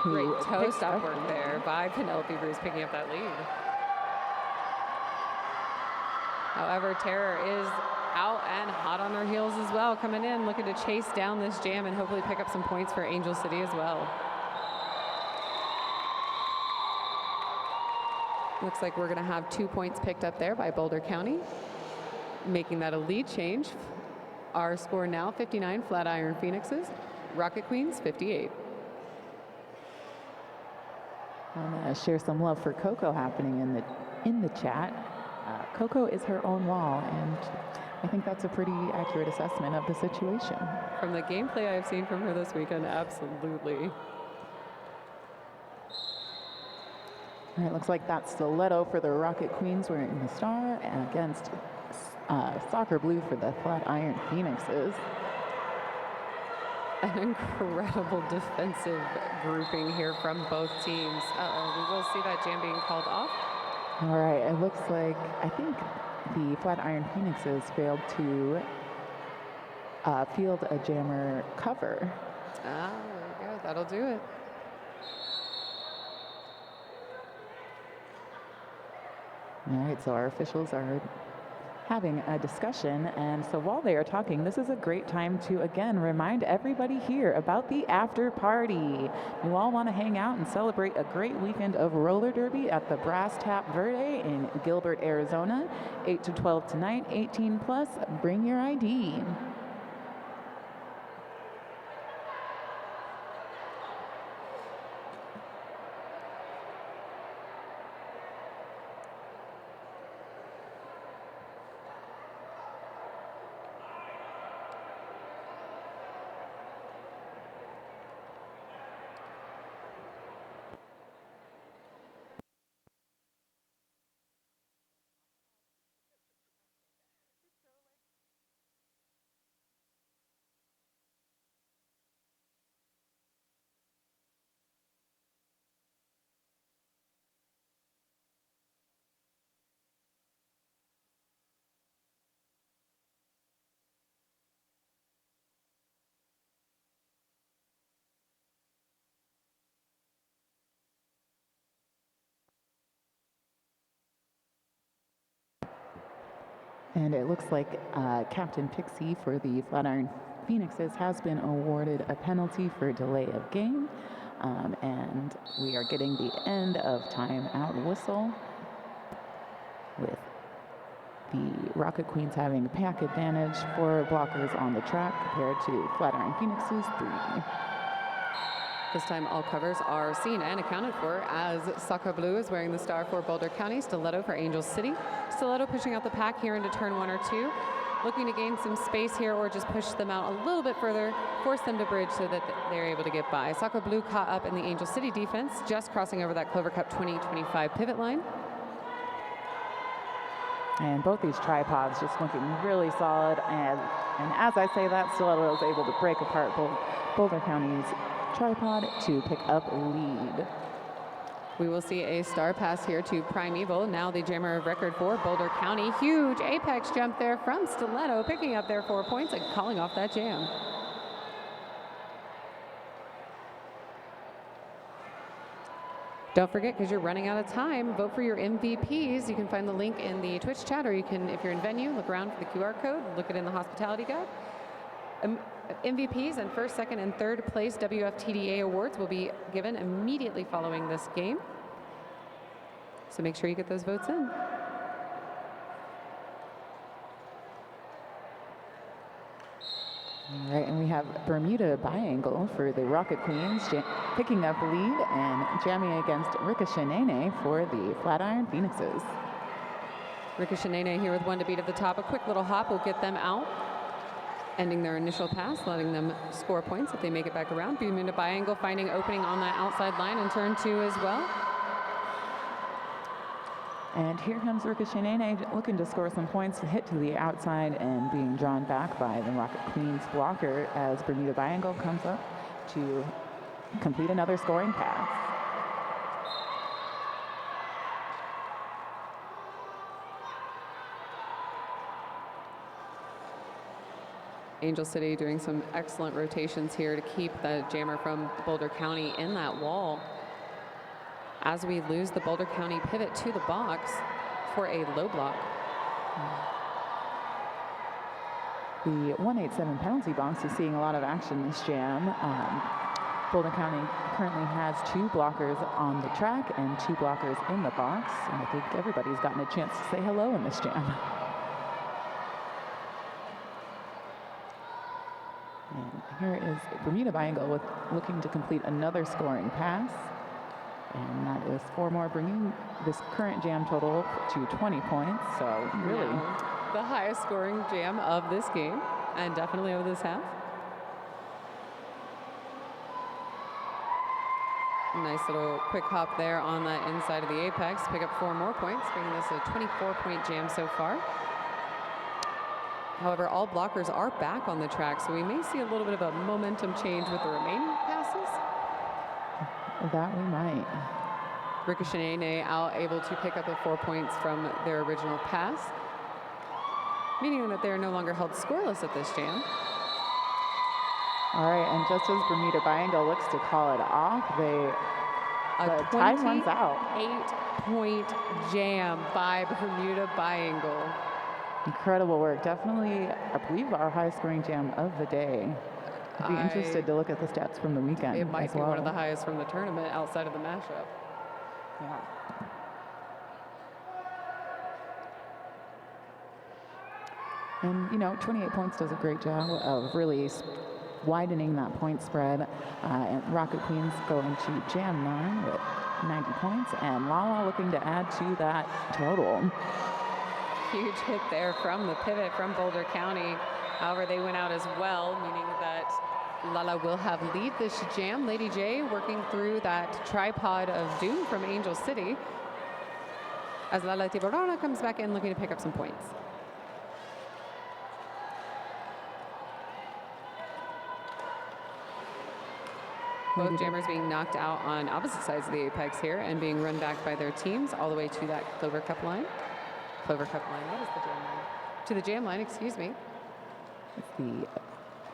Great toe stop work there by Penelope Bruce, picking up that lead. However, Terror is out and hot on her heels as well, coming in, looking to chase down this jam and hopefully pick up some points for Angel City as well. Looks like we're going to have 2 points picked up there by Boulder County, making that a lead change. Our score now 59 Flatiron Phoenixes, Rocket Queens 58. I'm going to share some love for Coco happening in the chat. Coco is her own wall, and I think that's a pretty accurate assessment of the situation. From the gameplay I've seen from her this weekend, absolutely. All right, looks like that's Stiletto for the Rocket Queens wearing the star against Soccer Blue for the Flatiron Phoenixes. An incredible defensive grouping here from both teams. Uh-oh, we will see that jam being called off. All right, it looks like, I think the Flatiron Phoenixes failed to field a jammer cover. Ah, there we go. That'll do it. All right, so our officials are having a discussion, and so while they are talking, this is a great time to again remind everybody here about the after party. You all want to hang out and celebrate a great weekend of roller derby at the Brass Tap Verde in Gilbert, Arizona. 8 to 12 tonight, 18 plus. Bring your ID. And it looks like Captain Pixie for the Flatiron Phoenixes has been awarded a penalty for delay of game. And we are getting the end of timeout whistle with the Rocket Queens having pack advantage, 4 blockers on the track compared to Flatiron Phoenixes 3. This time all covers are seen and accounted for as Soccer Blue is wearing the star for Boulder County, Stiletto for Angel City. Stiletto pushing out the pack here into turn 1 or 2, looking to gain some space here or just push them out a little bit further, force them to bridge so that they're able to get by. Soccer Blue caught up in the Angel City defense, just crossing over that Clover Cup 2025 pivot line. And both these tripods just looking really solid. And as I say that, Stiletto is able to break apart Boulder County's tripod to pick up lead. We will see a star pass here to Primeval, now the jammer of record for Boulder County. Huge apex jump there from Stiletto, picking up their 4 points and calling off that jam. Don't forget, because you're running out of time, vote for your MVPs. You can find the link in the Twitch chat, or you can, if you're in venue, look around for the QR code, look it in the hospitality guide. MVPs and first, second, and third place WFTDA awards will be given immediately following this game. So make sure you get those votes in. All right, and we have Bermuda Biangle for the Rocket Queens, picking up lead and jamming against Ricochet Nene for the Flatiron Phoenixes. Ricochet Nene here with 1 to beat at the top. A quick little hop will get them out. ending their initial pass, letting them score points if they make it back around. Bermuda Biangle finding opening on that outside line in turn 2 as well. And here comes Ricochet looking to score some points, hit to the outside and being drawn back by the Rocket Queen's blocker as Bermuda Biangle comes up to complete another scoring pass. Angel City doing some excellent rotations here to keep the jammer from Boulder County in that wall. As we lose the Boulder County pivot to the box for a low block. The 187 penalty box is seeing a lot of action this jam. Boulder County currently has 2 blockers on the track and 2 blockers in the box. And I think everybody's gotten a chance to say hello in this jam. And here is Bermuda Biangle looking to complete another scoring pass. And that is 4 more, bringing this current jam total to 20 points. So really the highest scoring jam of this game and definitely of this half. Nice little quick hop there on the inside of the apex. Pick up 4 more points, bringing this a 24-point jam so far. However, all blockers are back on the track, so we may see a little bit of a momentum change with the remaining passes. That we might. Ricochet out able to pick up the 4 points from their original pass, meaning that they're no longer held scoreless at this jam. All right, and just as Bermuda Biangle looks to call it off, the time runs out. 8-point jam by Bermuda Biangle. Incredible work. Definitely, I believe, our highest scoring jam of the day. I'd be interested to look at the stats from the weekend. It might as be well. one of the highest from the tournament outside of the mashup. Yeah. And, you know, 28 points does a great job of really widening that point spread. And Rocket Queens going to Jam 9 with 90 points. And Lala looking to add to that total. Huge hit there from the pivot from Boulder County. However, they went out as well, meaning that Lala will have lead this jam. Lady J working through that tripod of doom from Angel City as Lala Tiburona comes back in looking to pick up some points. Both jammers being knocked out on opposite sides of the apex here and being run back by their teams all the way to that Clover Cup line. Clover Cup line, what is the jam line? To the jam line, excuse me. It's the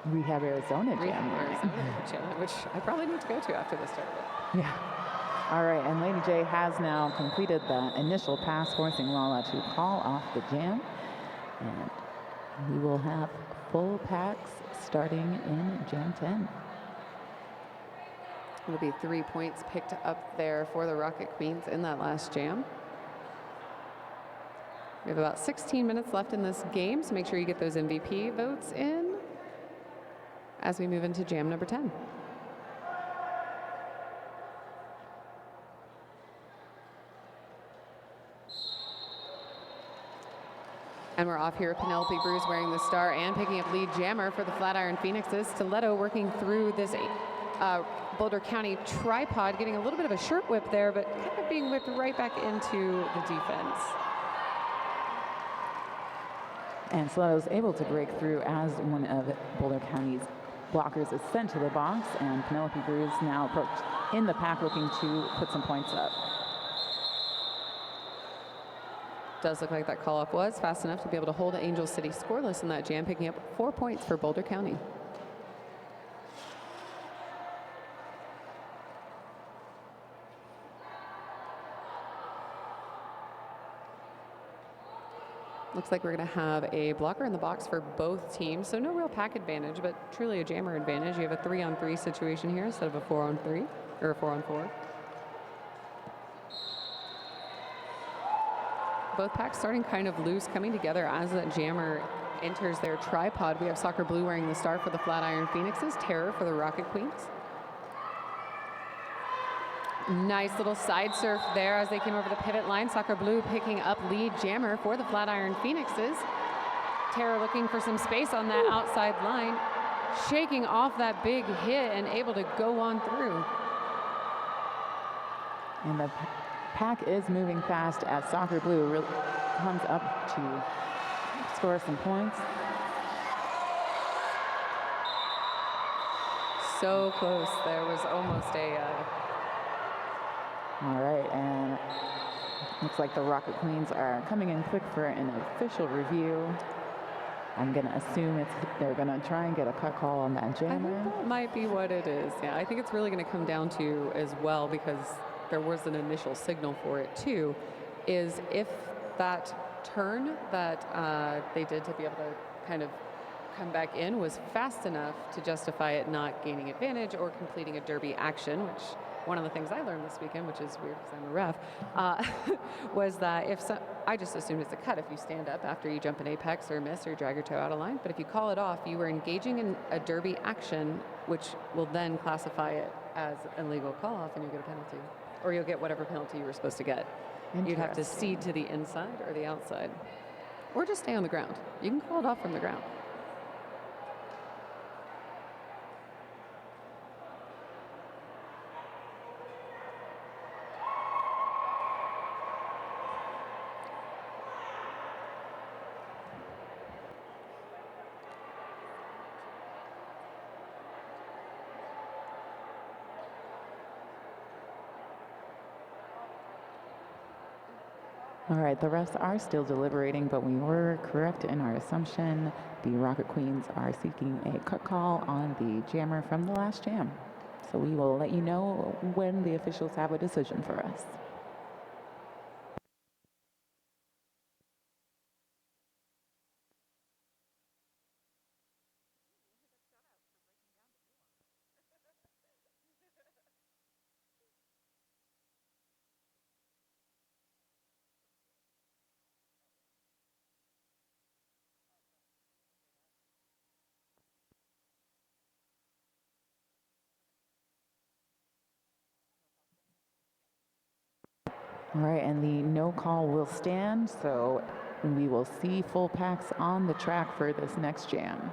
Rehab Arizona jam. Arizona jam, which I probably need to go to after this tournament. Yeah. All right, and Lady J has now completed the initial pass, forcing Lala to call off the jam. And we will have full packs starting in Jam 10. It'll be 3 points picked up there for the Rocket Queens in that last jam. We have about 16 minutes left in this game, so make sure you get those MVP votes in as we move into jam number 10. And we're off here. Penelope Bruce wearing the star and picking up lead jammer for the Flatiron Phoenixes. Stiletto working through this Boulder County tripod, getting a little bit of a shirt whip there, but kind of being whipped right back into the defense. And Stiletto's able to break through as one of Boulder County's blockers is sent to the box, and Penelope Bruce now approached in the pack looking to put some points up. Does look like that call-off was fast enough to be able to hold Angel City scoreless in that jam, picking up 4 points for Boulder County. Looks like we're going to have a blocker in the box for both teams, so no real pack advantage, but truly a jammer advantage. You have a 3-on-3 situation here instead of a 4-on-3 or a 4-on-4. Both packs starting kind of loose, coming together as that jammer enters their tripod. We have Soccer Blue wearing the star for the Flatiron Phoenixes, Terror for the Rocket Queens. Nice little side surf there as they came over the pivot line. Soccer Blue picking up lead jammer for the Flatiron Phoenixes. Tara looking for some space on that outside line, shaking off that big hit and able to go on through. And the pack is moving fast as Soccer Blue really comes up to score some points. So close. There was almost a... All right, and looks like the Rocket Queens are coming in quick for an official review. I'm going to assume they're going to try and get a cut call on that jammer. I think that might be what it is. Yeah, I think it's really going to come down to as well, because there was an initial signal for it too, is if that turn that they did to be able to kind of come back in was fast enough to justify it not gaining advantage or completing a derby action, which one of the things I learned this weekend, which is weird because I'm a ref, was that I just assumed it's a cut if you stand up after you jump an apex or miss or drag your toe out of line. But if you call it off, you are engaging in a derby action, which will then classify it as an illegal call off, and you'll get a penalty. Or you'll get whatever penalty you were supposed to get. You'd have to cede to the inside or the outside. Or just stay on the ground. You can call it off from the ground. All right, the refs are still deliberating, but we were correct in our assumption. The Rocket Queens are seeking a cut call on the jammer from the last jam. So we will let you know when the officials have a decision for us. All right, and the no call will stand, so we will see full packs on the track for this next jam.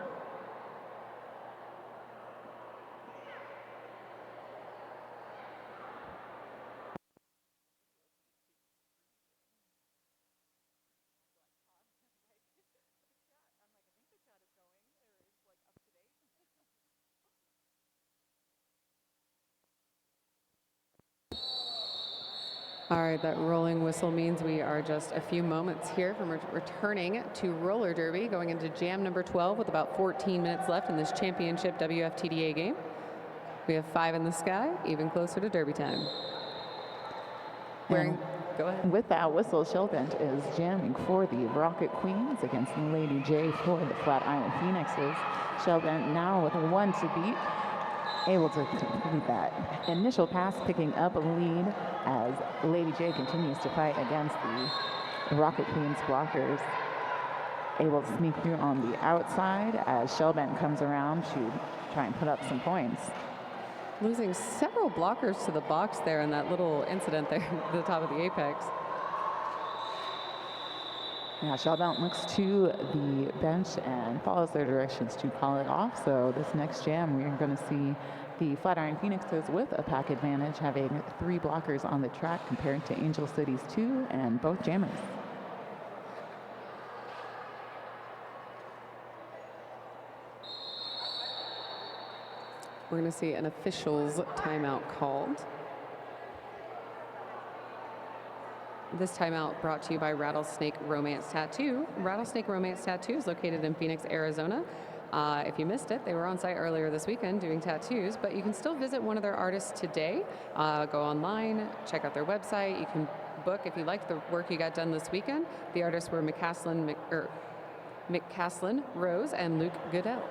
All right, that rolling whistle means we are just a few moments here from returning to roller derby, going into jam number 12 with about 14 minutes left in this championship WFTDA game. We have 5 in the sky, even closer to derby time. Go ahead. With that whistle, Shellbent is jamming for the Rocket Queens against Lady J for the Flatiron Phoenixes. Shellbent now with 1 to beat, able to complete that initial pass, picking up a lead as Lady J continues to fight against the Rocket Queens blockers. Able to sneak through on the outside as Shellbent comes around to try and put up some points. Losing several blockers to the box there in that little incident there at the top of the apex. Yeah, Shellbent looks to the bench and follows their directions to call it off. So this next jam, we're going to see the Flatiron Phoenixes with a pack advantage, having 3 blockers on the track compared to Angel City's 2 and both jammers. We're going to see an official's timeout called. This timeout brought to you by Rattlesnake Romance Tattoo. Rattlesnake Romance Tattoo is located in Phoenix, Arizona. If you missed it, they were on site earlier this weekend doing tattoos, but you can still visit one of their artists today. Go online, check out their website. You can book if you liked the work you got done this weekend. The artists were McCaslin Rose and Luke Goodell.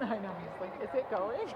I know, he's like, is it going?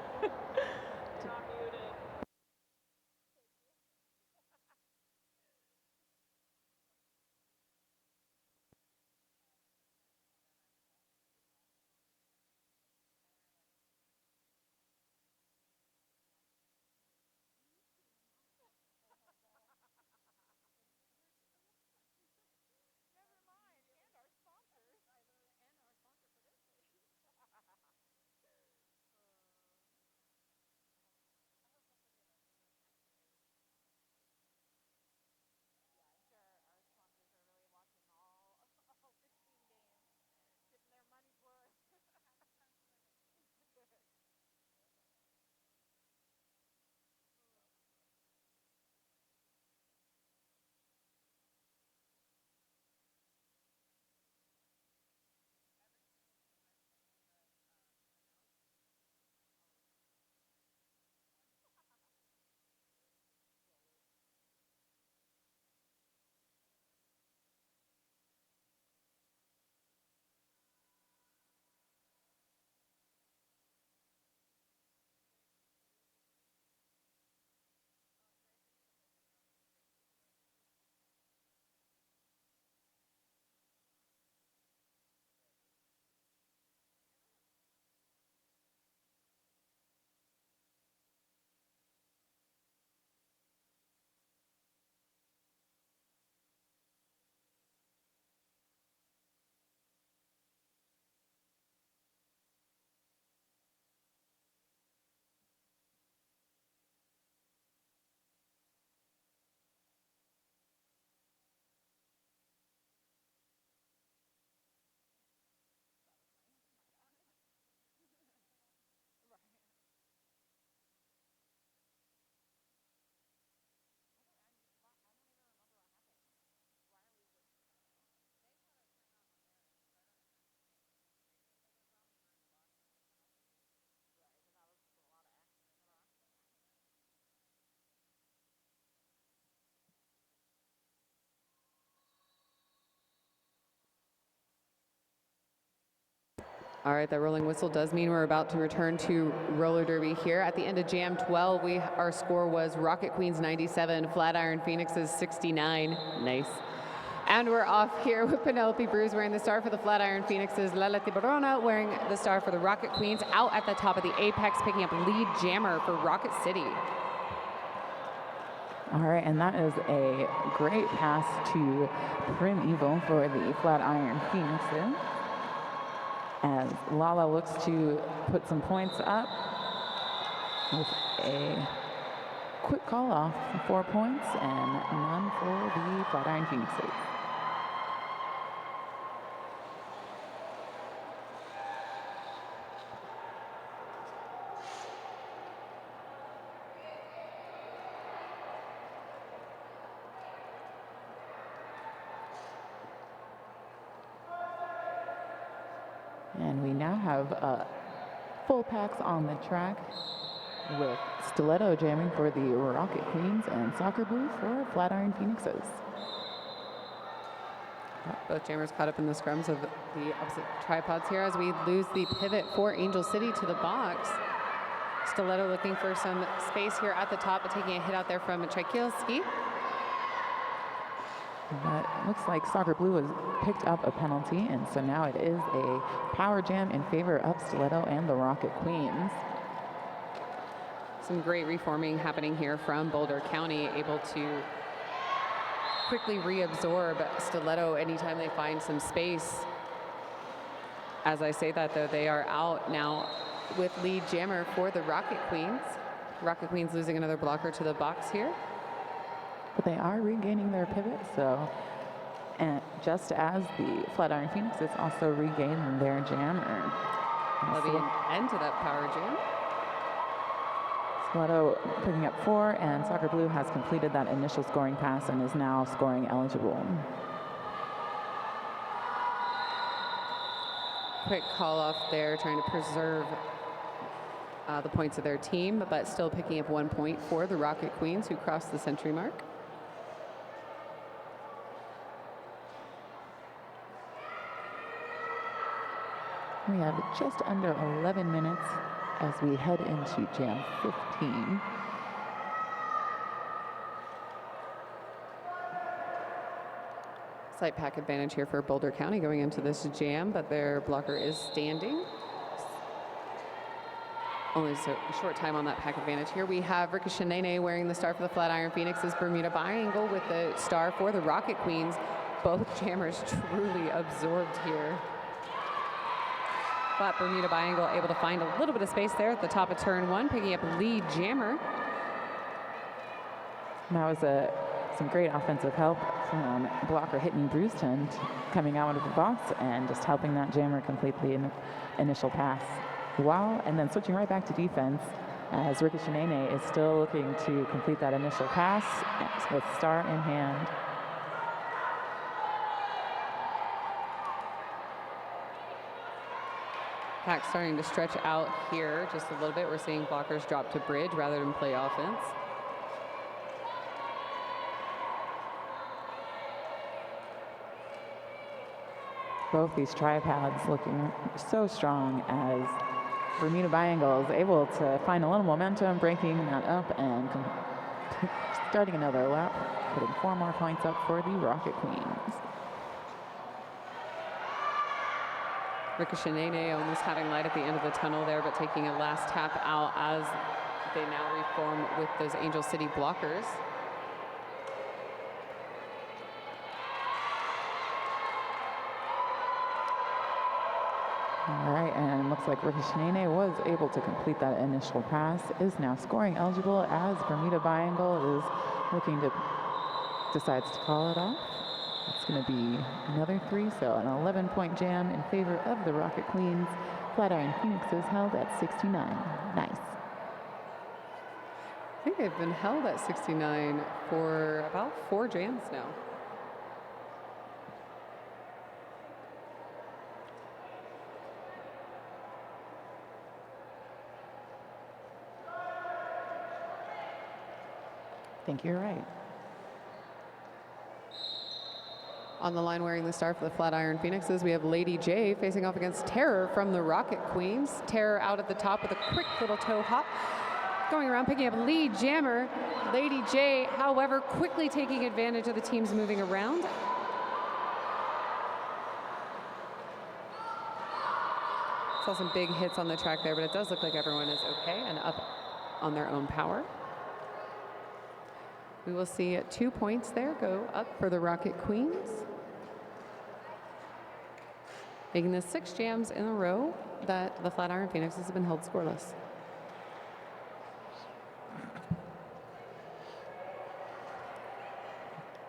All right, that rolling whistle does mean we're about to return to roller derby here. At the end of Jam 12, our score was Rocket Queens 97, Flatiron Phoenixes 69. Nice. And we're off here with Penelope Bruce wearing the star for the Flatiron Phoenixes, Lala Tiburona wearing the star for the Rocket Queens, out at the top of the apex, picking up lead jammer for Rocket City. All right, and that is a great pass to Primeval for the Flatiron Phoenixes, as Lala looks to put some points up with a quick call off, 4 points and none for the Flatiron Phoenixes. And we now have full packs on the track with Stiletto jamming for the Rocket Queens and Soccer Blue for Flatiron Phoenixes. Both jammers caught up in the scrums of the opposite tripods here as we lose the pivot for Angel City to the box. Stiletto looking for some space here at the top, but taking a hit out there from Tchaikovsky. But it looks like Soccer Blue has picked up a penalty, and so now it is a power jam in favor of Stiletto and the Rocket Queens. Some great reforming happening here from Boulder County, able to quickly reabsorb Stiletto anytime they find some space. As I say that, though, they are out now with lead jammer for the Rocket Queens. Rocket Queens losing another blocker to the box here. But they are regaining their pivot, so, and just as the Flatiron Phoenixes also regain their jammer. That'll be an end to that power jam. Stiletto picking up 4, and Soccer Blue has completed that initial scoring pass and is now scoring eligible. Quick call off there, trying to preserve the points of their team, but still picking up 1 point for the Rocket Queens, who crossed the century mark. We have just under 11 minutes as we head into Jam 15. Slight pack advantage here for Boulder County going into this jam, but their blocker is standing. Only a short time on that pack advantage here. We have Ricochet wearing the star for the Flatiron Phoenix's Bermuda Biangle with the star for the Rocket Queens. Both jammers truly absorbed here. But Bermuda Biangle able to find a little bit of space there at the top of turn one, picking up lead jammer. That was some great offensive help from blocker Whitney Brewston coming out of the box and just helping that jammer complete the initial pass. Wow, and then switching right back to defense as Ricochet is still looking to complete that initial pass with star in hand. Pack starting to stretch out here just a little bit. We're seeing blockers drop to bridge rather than play offense. Both these tripods looking so strong as Bermuda Biangle is able to find a little momentum, breaking that up and starting another lap, putting 4 more points up for the Rocket Queens. Ricochet almost having light at the end of the tunnel there, but taking a last tap out as they now reform with those Angel City blockers. All right, and it looks like Ricochet was able to complete that initial pass, is now scoring eligible as Bermuda Biangle is looking to, decides to call it off. It's going to be another 3, so an 11-point jam in favor of the Rocket Queens. Flatiron Phoenix is held at 69. Nice. I think they've been held at 69 for about 4 jams now. I think you're right. On the line wearing the star for the Flatiron Phoenixes, we have Lady J facing off against Terror from the Rocket Queens. Terror out at the top with a quick little toe hop. Going around picking up lead jammer. Lady J, however, quickly taking advantage of the teams moving around. Saw some big hits on the track there, but it does look like everyone is okay and up on their own power. We will see 2 points there go up for the Rocket Queens. Making this 6 jams in a row that the Flatiron Phoenixes have been held scoreless.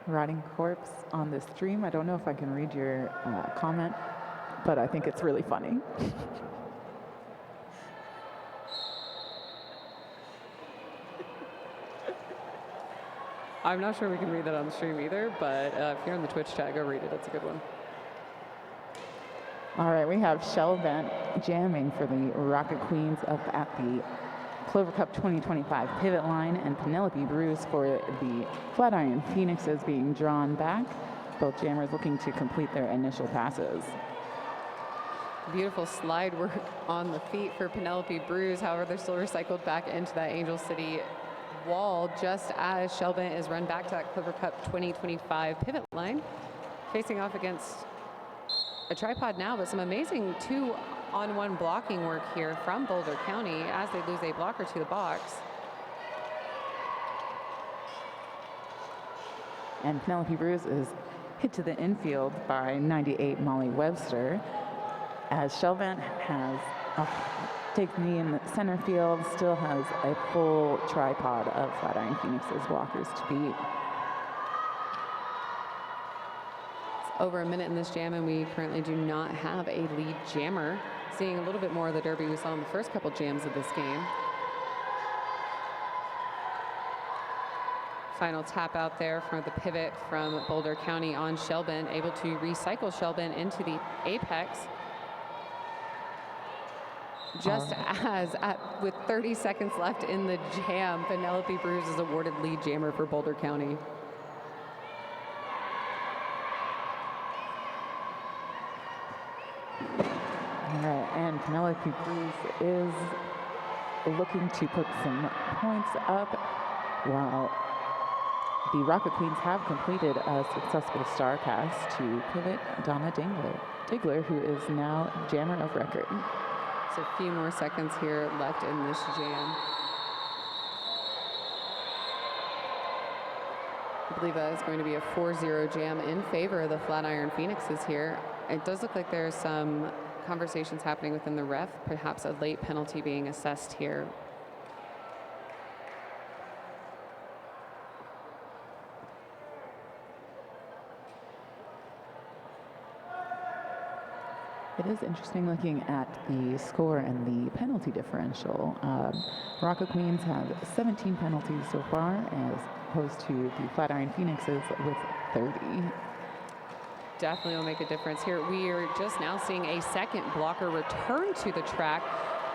Riding Corpse on the stream. I don't know if I can read your comment, but I think it's really funny. I'm not sure we can read that on the stream either, but if you're on the Twitch chat, go read it. It's a good one. All right, we have Shellvent jamming for the Rocket Queens up at the Clover Cup 2025 pivot line, and Penelope Bruce for the Flatiron Phoenixes being drawn back. Both jammers looking to complete their initial passes. Beautiful slide work on the feet for Penelope Bruce. However, they're still recycled back into that Angel City wall just as Shellvent is run back to that Clover Cup 2025 pivot line. Facing off against a tripod now, but some amazing 2-on-1 blocking work here from Boulder County as they lose a blocker to the box. And Penelope Bruce is hit to the infield by 98 Molly Webster as Shellvent has takes knee in the center field, still has a full tripod of Flatiron Phoenix's blockers to beat. It's over a minute in this jam, and we currently do not have a lead jammer. Seeing a little bit more of the derby we saw in the first couple jams of this game. Final tap out there for the pivot from Boulder County on Shellvent, able to recycle Shellvent into the apex. Just with 30 seconds left in the jam, Penelope Bruce is awarded lead jammer for Boulder County. All right, and Penelope Cruz is looking to put some points up while the Rocket Queens have completed a successful star cast to pivot Donna Digler, who is now jammer of record. So a few more seconds here left in this jam. I believe that is going to be a 4-0 jam in favor of the Flatiron Phoenixes here. It does look like there's some conversations happening within the ref, perhaps a late penalty being assessed here. It is interesting looking at the score and the penalty differential. Rocket Queens have 17 penalties so far, as opposed to the Flatiron Phoenixes with 30. Definitely will make a difference here. We are just now seeing a second blocker return to the track.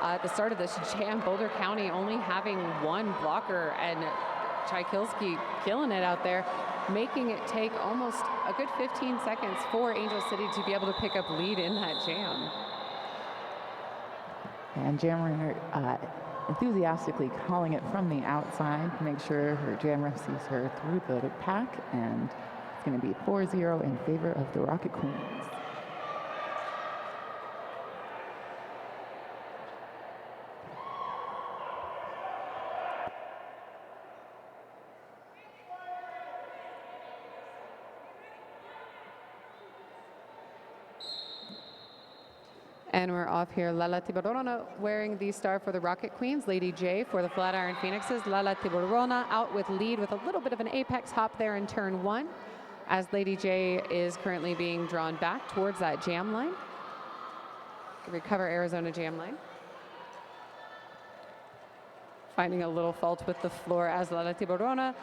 At the start of this jam, Boulder County only having one blocker, and Chykilski killing it out there, making it take almost a good 15 seconds for Angel City to be able to pick up lead in that jam. And jammer enthusiastically calling it from the outside to make sure her jam ref sees her through the pack, and it's going to be 4-0 in favor of the Rocket Queens. And we're off here. Lala Tiburona wearing the star for the Rocket Queens. Lady J for the Flatiron Phoenixes. Lala Tiburona out with lead with a little bit of an apex hop there in turn 1, as Lady J is currently being drawn back towards that jam line. Recover Arizona jam line. Finding a little fault with the floor as Lala Tiburona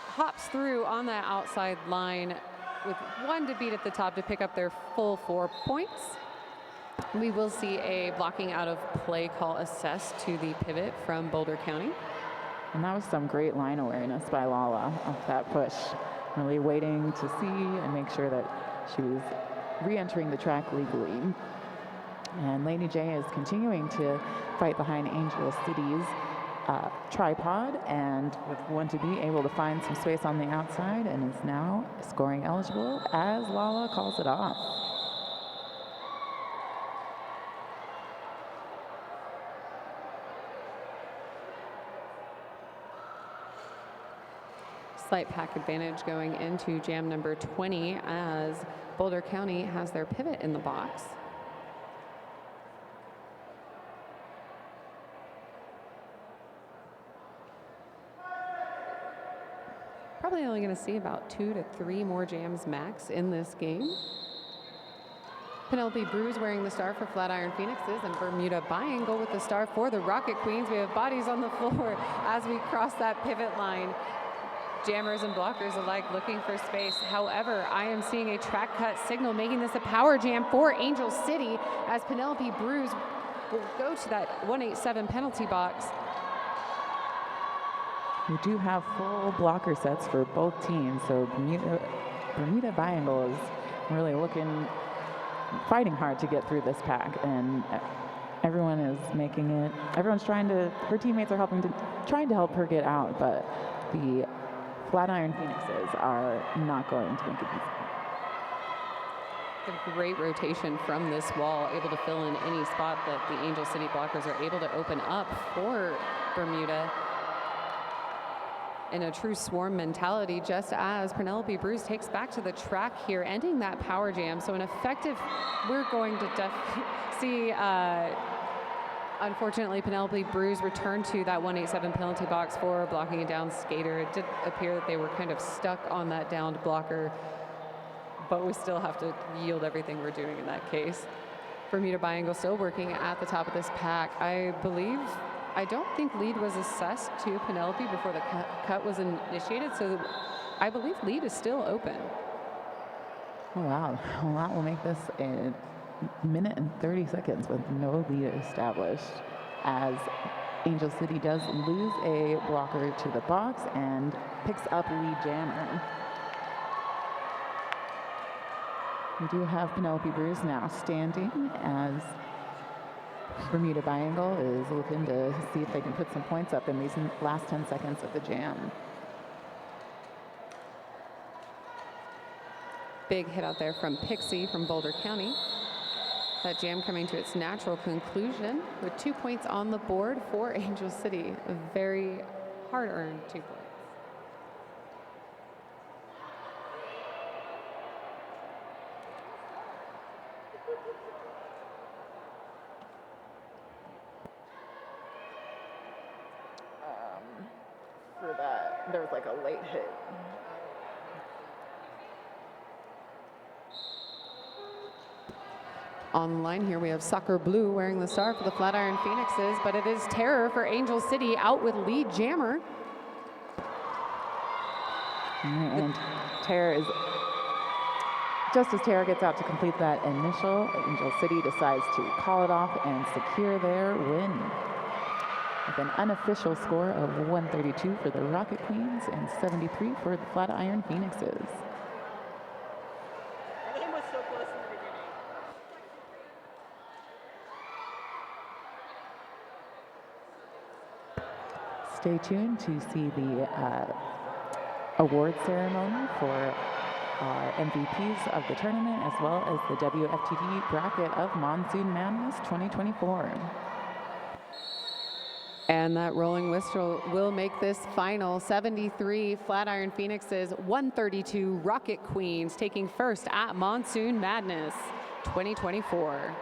hops through on that outside line with 1 to beat at the top to pick up their full 4 points. We will see a blocking out of play call assessed to the pivot from Boulder County. And that was some great line awareness by Lala off that push. Really waiting to see and make sure that she was re-entering the track legally. And Lady J is continuing to fight behind Angel City's tripod, and with 1 to be able to find some space on the outside, and is now scoring eligible as Lala calls it off. Slight pack advantage going into jam number 20 as Boulder County has their pivot in the box. Probably only going to see about 2 to 3 more jams max in this game. Penelope Brews wearing the star for Flatiron Phoenixes, and Bermuda Biangle with the star for the Rocket Queens. We have bodies on the floor as we cross that pivot line. Jammers and blockers alike looking for space. However, I am seeing a track cut signal making this a power jam for Angel City as Penelope Brews will go to that 187 penalty box. We do have full blocker sets for both teams, so Bermuda Biangle is really fighting hard to get through this pack, and everyone is making it. Everyone's her teammates are trying to help her get out, but the Flatiron Phoenixes are not going to make it easy. A great rotation from this wall, able to fill in any spot that the Angel City blockers are able to open up for Bermuda. In a true swarm mentality, just as Penelope Brews takes back to the track here, ending that power jam. So an effective, we're going to see, unfortunately, Penelope Brews returned to that 187 penalty box for blocking a down skater. It did appear that they were kind of stuck on that downed blocker, but we still have to yield everything we're doing in that case. Bermuda Biangle still working at the top of this pack. I don't think lead was assessed to Penelope before the cut was initiated, so I believe lead is still open. Oh, wow. Well, that will make this a minute and 30 seconds with no lead established, as Angel City does lose a blocker to the box and picks up lead jammer. We do have Penelope Bruce now standing as Bermuda Biangle is looking to see if they can put some points up in these last 10 seconds of the jam. Big hit out there from Pixie from Boulder County. That jam coming to its natural conclusion with 2 points on the board for Angel City. A very hard-earned 2 points. For that, there was like a late hit. On the line here, we have Soccer Blue wearing the star for the Flatiron Phoenixes, but it is Terror for Angel City out with lead jammer. And Terror is, just as Terror gets out to complete that initial, Angel City decides to call it off and secure their win. With an unofficial score of 132 for the Rocket Queens and 73 for the Flatiron Phoenixes. Stay tuned to see the award ceremony for our MVPs of the tournament, as well as the WFTD bracket of Monsoon Madness 2024. And that rolling whistle will make this final 73 Flatiron Phoenixes, 132 Rocket Queens, taking first at Monsoon Madness 2024.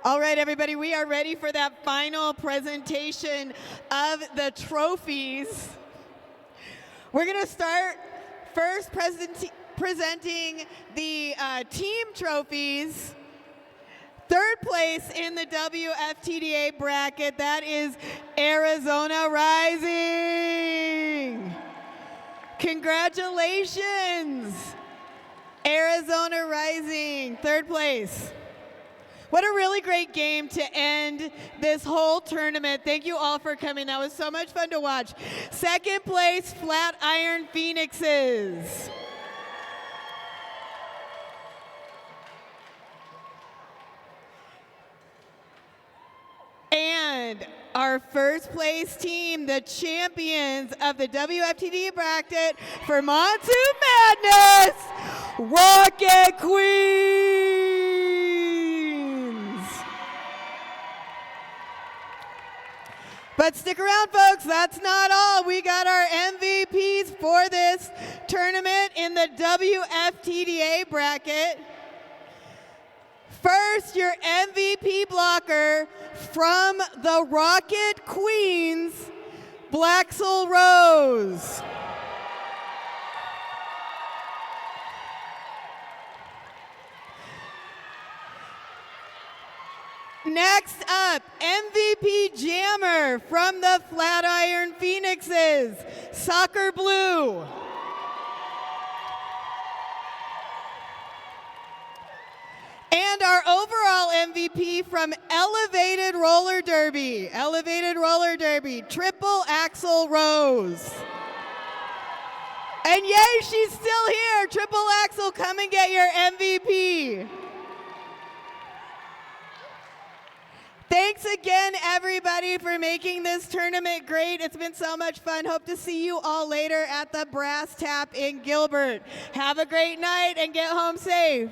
All right, everybody, we are ready for that final presentation of the trophies. We're going to start first presenting the team trophies. Third place in the WFTDA bracket, that is Arizona Rising. Congratulations, Arizona Rising, third place. What a really great game to end this whole tournament. Thank you all for coming. That was so much fun to watch. Second place, Flatiron Phoenixes. And our first place team, the champions of the WFTD bracket for Monsoon Madness, Rocket Queens. But stick around, folks, that's not all. We got our MVPs for this tournament in the WFTDA bracket. First, your MVP blocker from the Rocket Queens, Blaxel Rose. Next up, MVP jammer from the Flatiron Phoenixes, Soccer Blue. And our overall MVP from Elevated Roller Derby, Triple Axel Rose. And yay, she's still here. Triple Axel, come and get your MVP. Thanks again, everybody, for making this tournament great. It's been so much fun. Hope to see you all later at the Brass Tap in Gilbert. Have a great night and get home safe.